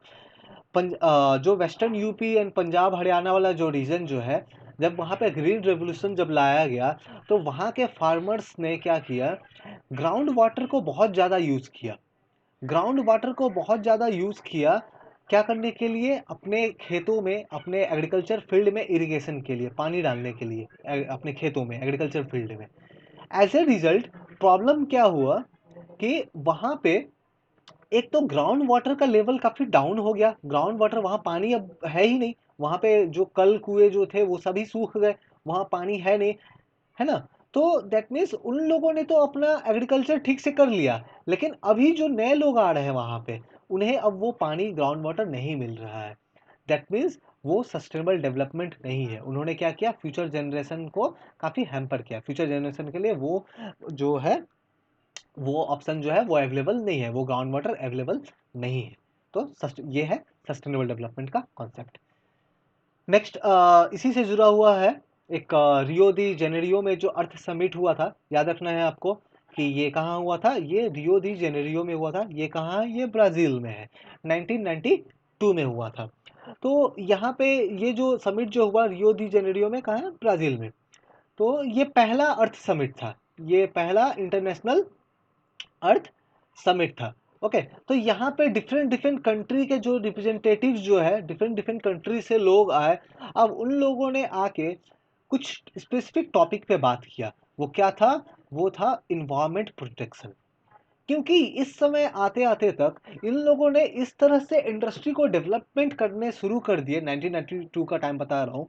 जो western UP and Punjab Haryana वाला जो रीजन जो है, जब वहाँ पे ग्रीन रेवोल्यूशन जब लाया गया, तो वहाँ के फार्मर्स ने क्या किया, ग्राउंड वाटर को बहुत ज़्यादा यूज़ किया। ग्राउंड वाटर को बहुत ज़्यादा यूज़ किया, क्या करने के लिए, अपने खेतों में, अपने एग्रीकल्चर फील्ड में इरिगेशन के लिए, पानी डालने के लिए, अपने खेतों में एग्रीकल्चर फील्ड में। एज ए रिजल्ट प्रॉब्लम क्या हुआ कि वहाँ पे एक तो ग्राउंड वाटर का लेवल काफ़ी डाउन हो गया। ग्राउंड वाटर, वहाँ पानी अब है ही नहीं। वहाँ पे जो कल कुएँ जो थे वो सभी सूख गए, वहाँ पानी है नहीं, है ना। तो दैट मीन्स उन लोगों ने तो अपना एग्रीकल्चर ठीक से कर लिया, लेकिन अभी जो नए लोग आ रहे हैं वहाँ पे, उन्हें अब वो पानी ग्राउंड वाटर नहीं मिल रहा है। दैट मीन्स वो सस्टेनेबल डेवलपमेंट नहीं है। उन्होंने क्या किया, फ्यूचर जनरेशन को काफ़ी हैम्पर किया। फ्यूचर जनरेशन के लिए वो जो है, वो ऑप्शन जो है वो अवेलेबल नहीं है, वो ग्राउंड वाटर अवेलेबल नहीं है। तो ये है सस्टेनेबल डेवलपमेंट का कॉन्सेप्ट। नेक्स्ट इसी से जुड़ा हुआ है एक रियो दी जेनेरियो में जो अर्थ समिट हुआ था। याद रखना है आपको कि ये कहाँ हुआ था, ये रियो दी जेनेरियो में हुआ था। ये कहाँ है, ये ब्राज़ील में है, 1992 में हुआ था। तो यहाँ पे ये जो समिट जो हुआ रियो दी जेनेरियो में, कहाँ है, ब्राज़ील में। तो ये पहला अर्थ समिट था, ये पहला इंटरनेशनल अर्थ समिट था। ओके, तो यहाँ पे डिफरेंट डिफरेंट कंट्री के जो रिप्रेजेंटेटिव्स जो है, डिफरेंट डिफरेंट कंट्री से लोग आए। अब उन लोगों ने आके कुछ स्पेसिफिक टॉपिक पे बात किया। वो क्या था, वो था इन्वायरमेंट प्रोटेक्शन। क्योंकि इस समय आते आते तक इन लोगों ने इस तरह से इंडस्ट्री को डेवलपमेंट करने शुरू कर दिए, 1992 का टाइम बता रहा हूँ।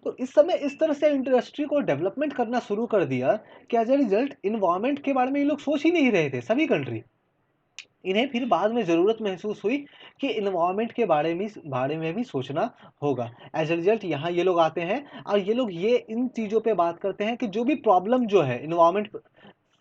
तो इस समय इस तरह से इंडस्ट्री को डेवलपमेंट करना शुरू कर दिया कि एज ए रिजल्ट इन्वायरमेंट के बारे में ये लोग सोच ही नहीं रहे थे, सभी कंट्री। इन्हें फिर बाद में ज़रूरत महसूस हुई कि इन्वायरमेंट के बारे में भी सोचना होगा। एज ए रिजल्ट यहाँ ये लोग आते हैं और ये लोग ये इन चीज़ों पे बात करते हैं कि जो भी प्रॉब्लम जो है इन्वायरमेंट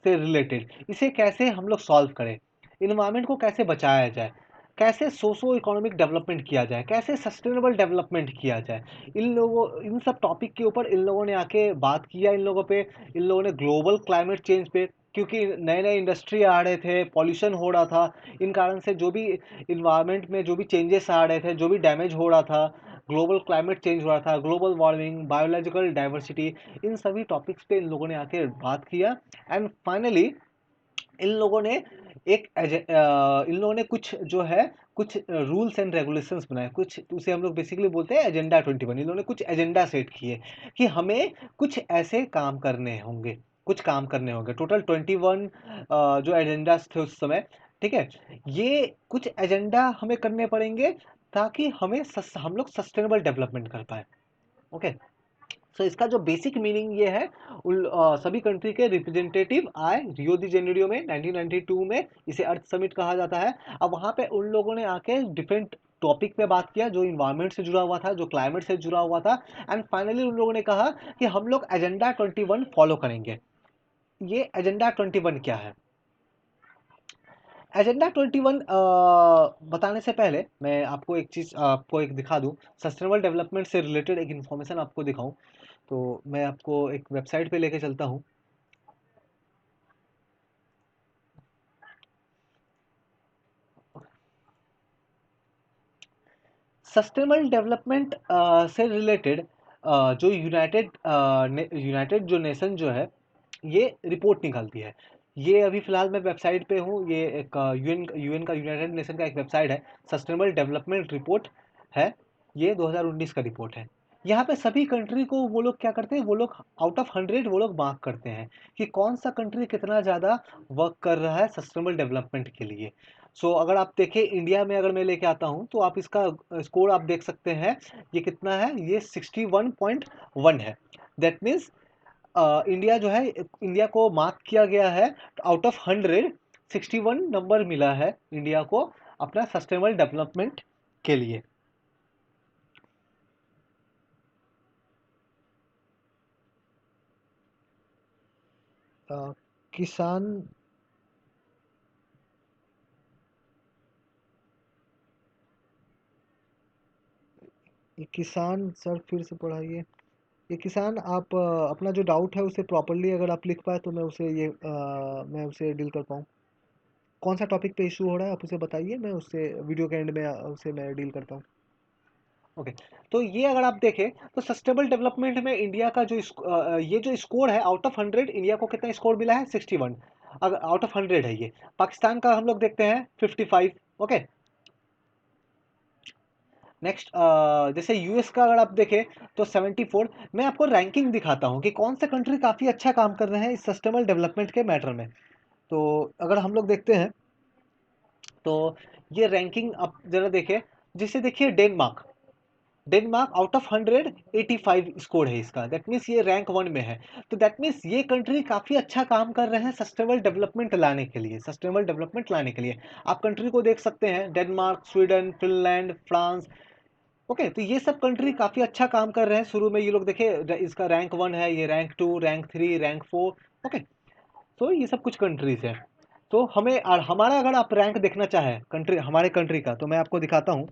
से रिलेटेड, इसे कैसे हम लोग सॉल्व करें, इन्वायरमेंट को कैसे बचाया जाए, कैसे सोशो इकोनॉमिक डेवलपमेंट किया जाए, कैसे सस्टेनेबल डेवलपमेंट किया जाए। इन सब टॉपिक के ऊपर इन लोगों ने आके बात किया। इन लोगों ने ग्लोबल क्लाइमेट चेंज पे, क्योंकि नए नए इंडस्ट्री आ रहे थे, पॉल्यूशन हो रहा था, इन कारण से जो भी इन्वायरमेंट में जो भी चेंजेस आ रहे थे, जो भी डैमेज हो रहा था, ग्लोबल क्लाइमेट चेंज हो रहा था, ग्लोबल वार्मिंग, बायोलॉजिकल डाइवर्सिटी, इन सभी टॉपिक्स पे इन लोगों ने आके बात किया। एंड फाइनली इन लोगों ने इन लोगों ने कुछ जो है, कुछ रूल्स एंड रेगुलेशंस बनाए, कुछ उसे हम लोग बेसिकली बोलते हैं एजेंडा 21। इन लोगों ने कुछ एजेंडा सेट किए कि हमें कुछ ऐसे काम करने होंगे, कुछ काम करने होंगे। टोटल 21 जो एजेंडास थे उस समय, ठीक है। ये कुछ एजेंडा हमें करने पड़ेंगे ताकि हम लोग सस्टेनेबल डेवलपमेंट कर पाए। ओके, सो इसका जो बेसिक मीनिंग ये है, सभी कंट्री के रिप्रेजेंटेटिव आए रियो दी जेनेरियो में 1992 में। इसे अर्थ समिट कहा जाता है। अब वहाँ पे उन लोगों ने आके डिफरेंट टॉपिक पे बात किया, जो इन्वायरमेंट से जुड़ा हुआ था, जो क्लाइमेट से जुड़ा हुआ था। एंड फाइनली उन लोगों ने कहा कि हम लोग एजेंडा 21 फॉलो करेंगे। ये एजेंडा 21 क्या है? एजेंडा 21 बताने से पहले मैं आपको एक चीज़ आपको एक दिखा दूं, सस्टेनेबल डेवलपमेंट से रिलेटेड एक इन्फॉर्मेशन आपको दिखाऊं। तो मैं आपको एक वेबसाइट पे लेके चलता हूं। सस्टेनेबल डेवलपमेंट से रिलेटेड जो यूनाइटेड जो नेशन जो है, ये रिपोर्ट निकालती है। ये अभी फिलहाल मैं वेबसाइट पे हूँ, ये एक यूएन का, यूनाइटेड नेशन का एक वेबसाइट है, सस्टेनेबल डेवलपमेंट रिपोर्ट है। ये 2019 का रिपोर्ट है। यहाँ पे सभी कंट्री को वो लोग क्या करते हैं, वो लोग आउट ऑफ 100 वो लोग मार्क करते हैं कि कौन सा कंट्री कितना ज़्यादा वर्क कर रहा है सस्टेनेबल डेवलपमेंट के लिए। सो अगर आप देखें इंडिया में, अगर मैं लेके आता हूँ, तो आप इसका स्कोर आप देख सकते हैं। ये कितना है, ये 61.1 है। दैट मीन्स इंडिया जो है, इंडिया को मार्क किया गया है आउट ऑफ 100, 61 नंबर मिला है इंडिया को अपना सस्टेनेबल डेवलपमेंट के लिए। किसान ये किसान सर फिर से पढ़ाइए। ये किसान आप अपना जो डाउट है उसे प्रॉपरली अगर आप लिख पाए तो मैं उसे मैं उसे डील कर पाऊँ। कौन सा टॉपिक पे इशू हो रहा है आप उसे बताइए, मैं उससे वीडियो के एंड में उसे मैं डील करता हूँ। ओके। तो ये अगर आप देखें तो सस्टेनेबल डेवलपमेंट में इंडिया का जो ये जो स्कोर है आउट ऑफ 100, इंडिया को कितना स्कोर मिला है? 61। अगर आउट ऑफ 100 है ये। पाकिस्तान का हम लोग देखते हैं 55। ओके। नेक्स्ट जैसे यूएस का अगर आप देखें तो 74। मैं आपको रैंकिंग दिखाता हूँ कि कौन से कंट्री काफ़ी अच्छा काम कर रहे हैं इस सस्टेनेबल डेवलपमेंट के मैटर में। तो अगर हम लोग देखते हैं तो ये रैंकिंग आप जरा देखें। जिसे देखिए Denmark. Denmark out of 100 85 score है इसका। दैट मीन्स ये रैंक 1 में है। तो दैट मीन्स ये कंट्री काफ़ी अच्छा काम कर रहे हैं सस्टेनेबल डेवलपमेंट लाने के लिए। सस्टेनेबल डेवलपमेंट लाने के लिए आप कंट्री को देख सकते हैं, Denmark, Sweden, Finland, France. Okay. तो ये सब कंट्री काफ़ी अच्छा काम कर रहे हैं। शुरू में ये लोग देखे इसका रैंक 1 है, ये रैंक 2, रैंक 3, रैंक 4। ओके। तो ये सब कुछ कंट्रीज हैं। तो हमें और हमारा अगर आप रैंक देखना चाहें कंट्री, हमारे कंट्री का, तो मैं आपको दिखाता हूँ।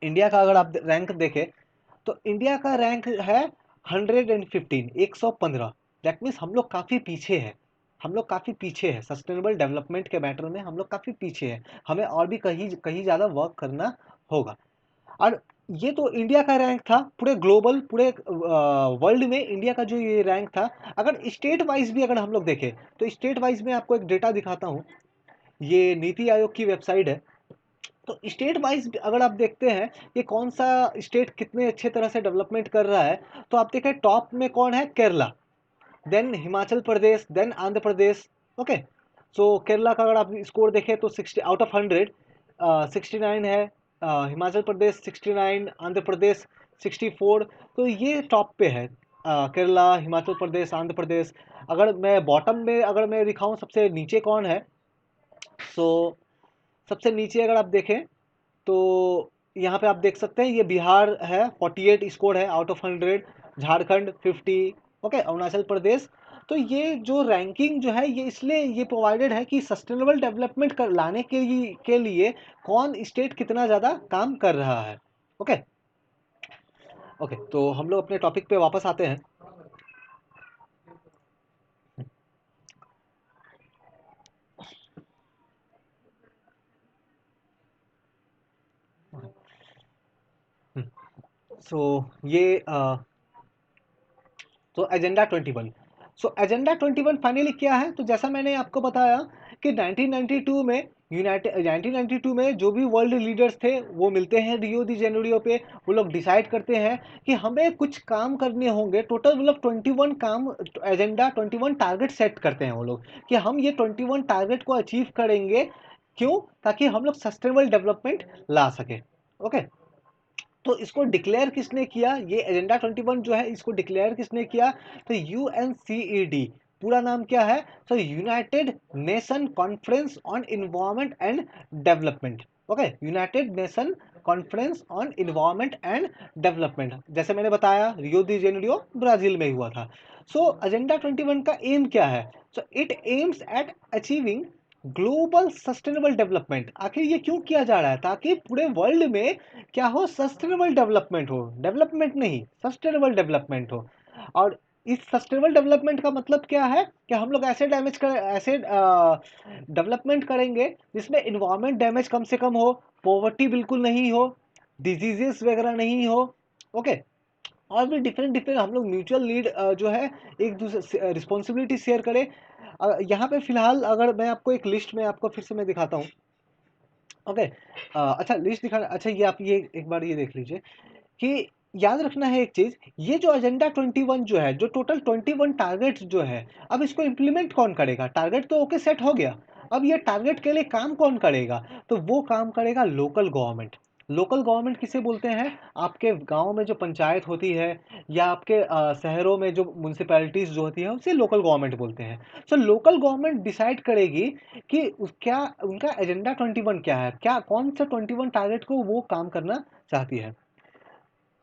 इंडिया का अगर आप रैंक देखें तो इंडिया का रैंक है 115, 115। दैट मीन्स हम लोग काफ़ी पीछे हैं। हम लोग काफ़ी पीछे हैं सस्टेनेबल डेवलपमेंट के मैटर में। हम लोग काफ़ी पीछे हैं। हमें और भी कहीं कहीं ज़्यादा वर्क करना होगा। और ये तो इंडिया का रैंक था। पूरे ग्लोबल, पूरे वर्ल्ड में इंडिया का जो ये रैंक था, अगर स्टेट वाइज भी अगर हम लोग देखें तो स्टेट वाइज में आपको एक डेटा दिखाता हूँ। ये नीति आयोग की वेबसाइट है। तो स्टेट वाइज अगर आप देखते हैं कि कौन सा स्टेट कितने अच्छे तरह से डेवलपमेंट कर रहा है, तो आप देखें टॉप में कौन है? Kerala, then Himachal Pradesh, then Andhra Pradesh. Okay. सो केरला का अगर आप स्कोर देखें तो 60 आउट ऑफ 100 69 है। हिमाचल प्रदेश 69, आंध्र प्रदेश 64। तो ये टॉप पे है। केरला, हिमाचल प्रदेश, आंध्र प्रदेश। अगर मैं बॉटम में अगर मैं दिखाऊं सबसे नीचे कौन है, सो सबसे नीचे अगर आप देखें तो यहाँ पे आप देख सकते हैं ये बिहार है, 48 स्कोर है out of 100। Jharkhand 50। Okay. Arunachal Pradesh. तो ये जो रैंकिंग जो है ये इसलिए ये प्रोवाइडेड है कि सस्टेनेबल डेवलपमेंट कर लाने के लिए कौन स्टेट कितना ज़्यादा काम कर रहा है। ओके। ओके। तो हम लोग अपने टॉपिक पे वापस आते हैं। सो ये तो एजेंडा 21। सो एजेंडा 21 फाइनली क्या है? तो जैसा मैंने आपको बताया कि 1992 में यूनाइटेड 1992 में जो भी वर्ल्ड लीडर्स थे वो मिलते हैं रियो दी जेनेरियो पे। वो लोग डिसाइड करते हैं कि हमें कुछ काम करने होंगे। टोटल मतलब 21 काम, एजेंडा 21 टारगेट सेट करते हैं वो लोग कि हम ये 21 टारगेट को अचीव करेंगे। क्यों? ताकि हम लोग सस्टेनेबल डेवलपमेंट ला सके। ओके। तो इसको डिक्लेयर किसने किया? ये एजेंडा 21 जो है इसको डिक्लेयर किसने किया? तो यूएनसीईडी। पूरा नाम क्या है? तो United nation conference on environment and development. Okay. United nation conference on environment and development. जैसे मैंने बताया रियो दी जेनेरियो ब्राजील में हुआ था। सो एजेंडा 21 का एम क्या है? So it aims at achieving global sustainable development. आखिर ये क्यों किया जा रहा है? ताकि पूरे वर्ल्ड में क्या हो? सस्टेनेबल डेवलपमेंट हो। डेवलपमेंट नहीं, सस्टेनेबल डेवलपमेंट हो। और इस सस्टेनेबल डेवलपमेंट का मतलब क्या है कि हम लोग ऐसे डेवलपमेंट करेंगे जिसमें इन्वायरमेंट डैमेज कम से कम हो, पॉवर्टी बिल्कुल नहीं हो, डिजीजेस वगैरह नहीं हो। ओके। और भी डिफरेंट डिफरेंट हम लोग म्यूचुअल नीड जो है एक दूसरे रिस्पॉन्सिबिलिटी शेयर करें। यहाँ पे फिलहाल अगर मैं आपको एक लिस्ट में आपको फिर से मैं दिखाता हूँ। ओके। अच्छा लिस्ट दिखा। अच्छा ये आप ये एक बार ये देख लीजिए कि याद रखना है एक चीज। ये जो एजेंडा 21 जो है, जो टोटल 21 टारगेट जो है, अब इसको इम्प्लीमेंट कौन करेगा? टारगेट तो ओके सेट हो गया। अब ये टारगेट के लिए काम कौन करेगा? तो वो काम करेगा लोकल गवर्नमेंट। लोकल गवर्नमेंट किसे बोलते हैं? आपके गांव में जो पंचायत होती है या आपके शहरों में जो म्यूनसिपैलिटीज जो होती है उसे लोकल गवर्नमेंट बोलते हैं। सो लोकल गवर्नमेंट डिसाइड करेगी कि क्या उनका एजेंडा 21 क्या है, क्या कौन सा 21 टारगेट को वो काम करना चाहती है।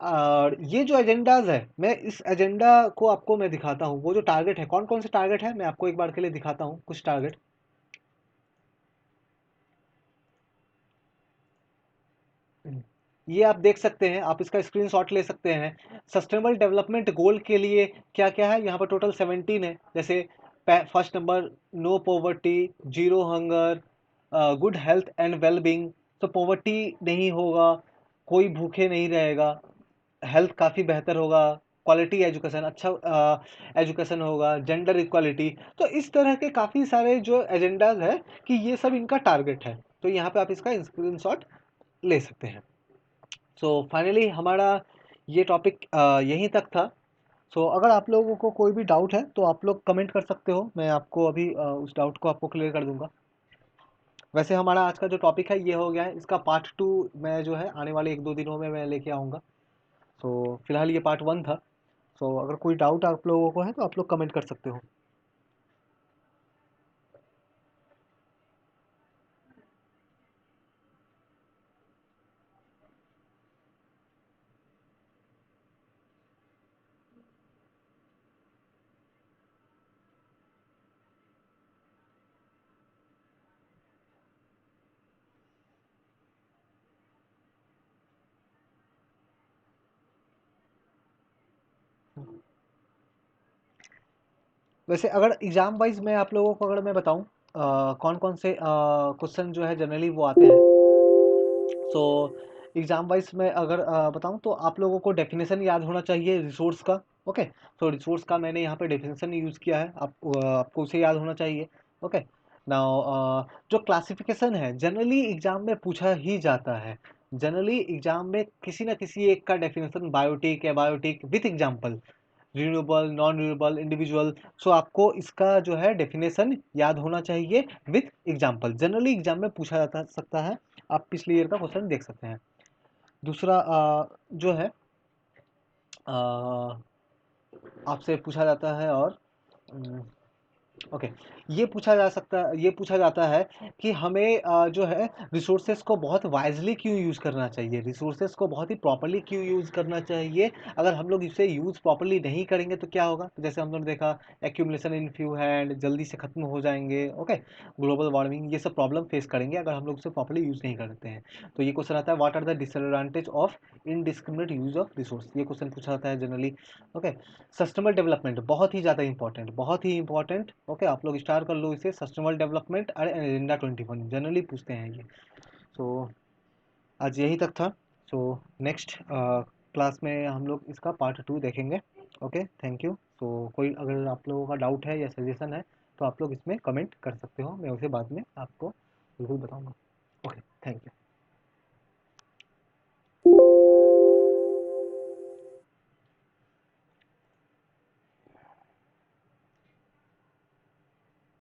और ये जो एजेंडाज है, मैं इस एजेंडा को आपको मैं दिखाता हूँ। वो जो टारगेट है, कौन कौन से टारगेट है, मैं आपको एक बार के लिए दिखाता हूँ कुछ टारगेट। ये आप देख सकते हैं, आप इसका स्क्रीनशॉट ले सकते हैं। सस्टेनेबल डेवलपमेंट गोल के लिए क्या क्या है, यहाँ पर टोटल 17 है। जैसे first number, no poverty, zero hunger, good health and well being. तो पॉवर्टी नहीं होगा, कोई भूखे नहीं रहेगा, हेल्थ काफ़ी बेहतर होगा, क्वालिटी एजुकेशन, अच्छा एजुकेशन होगा, जेंडर इक्वालिटी। तो इस तरह के काफ़ी सारे जो एजेंडाज है कि ये सब इनका टारगेट है। तो यहाँ पे आप इसका स्क्रीनशॉट ले सकते हैं। सो फाइनली हमारा ये टॉपिक यहीं तक था। सो अगर आप लोगों को कोई भी डाउट है तो आप लोग कमेंट कर सकते हो, मैं आपको अभी उस डाउट को आपको क्लियर कर दूंगा। वैसे हमारा आज का जो टॉपिक है ये हो गया है, इसका पार्ट 2 मैं जो है आने वाले 1-2 दिनों में मैं लेके आऊँगा। सो फिलहाल ये पार्ट 1 था। सो अगर कोई डाउट आप लोगों को है तो आप लोग कमेंट कर सकते हो। वैसे अगर एग्ज़ाम वाइज मैं आप लोगों को अगर मैं बताऊँ कौन कौन से क्वेश्चन जो है जनरली वो आते हैं। सो एग्ज़ाम वाइज मैं अगर बताऊँ तो आप लोगों को डेफिनेशन याद होना चाहिए रिसोर्स का। ओके, तो रिसोर्स का मैंने यहाँ पे डेफिनेशन यूज़ किया है, आपको उसे याद होना चाहिए। ओके, नाउ जो क्लासिफिकेशन है जनरली एग्ज़ाम में पूछा ही जाता है। जनरली एग्ज़ाम में किसी ना किसी एक का डेफिनेशन बायोटिक या biotic with example, renewable, non renewable, individual. So आपको इसका जो है डेफिनेशन याद होना चाहिए विथ एग्जाम्पल। जनरली एग्जाम में पूछा जाता सकता है, आप पिछले ईयर का क्वेश्चन देख सकते हैं। दूसरा जो है आपसे पूछा जाता है और ओके, ये पूछा जाता है कि हमें जो है रिसोर्सेज को बहुत वाइजली क्यों यूज़ करना चाहिए, रिसोर्सेज को बहुत ही प्रॉपर्ली क्यों यूज़ करना चाहिए। अगर हम लोग इसे यूज़ प्रॉपर्ली नहीं करेंगे तो क्या होगा, तो जैसे हम लोग देखा एक्यूमुलेशन इन फ्यू हैंड, जल्दी से ख़त्म हो जाएंगे। ओके, ग्लोबल वार्मिंग, ये सब प्रॉब्लम फेस करेंगे अगर हम लोग उसे प्रॉपर्ली यूज़ नहीं करते हैं। तो ये क्वेश्चन आता है, what are the disadvantage of indiscriminate use of resource, ये क्वेश्चन पूछा जाता है जनरली। ओके, सस्टेनेबल डेवलपमेंट बहुत ही ज़्यादा इंपॉर्टेंट, बहुत ही इंपॉर्टेंट। ओके, आप लोग स्टार कर लो इसे, सस्टेनेबल डेवलपमेंट और एजेंडा 21 जनरली पूछते हैं ये। सो आज यही तक था। सो नेक्स्ट क्लास में हम लोग इसका पार्ट 2 देखेंगे। Okay, thank you. तो कोई अगर आप लोगों का डाउट है या सजेशन है तो आप लोग इसमें कमेंट कर सकते हो, मैं उसे बाद में आपको बिल्कुल बताऊंगा। Okay, thank you.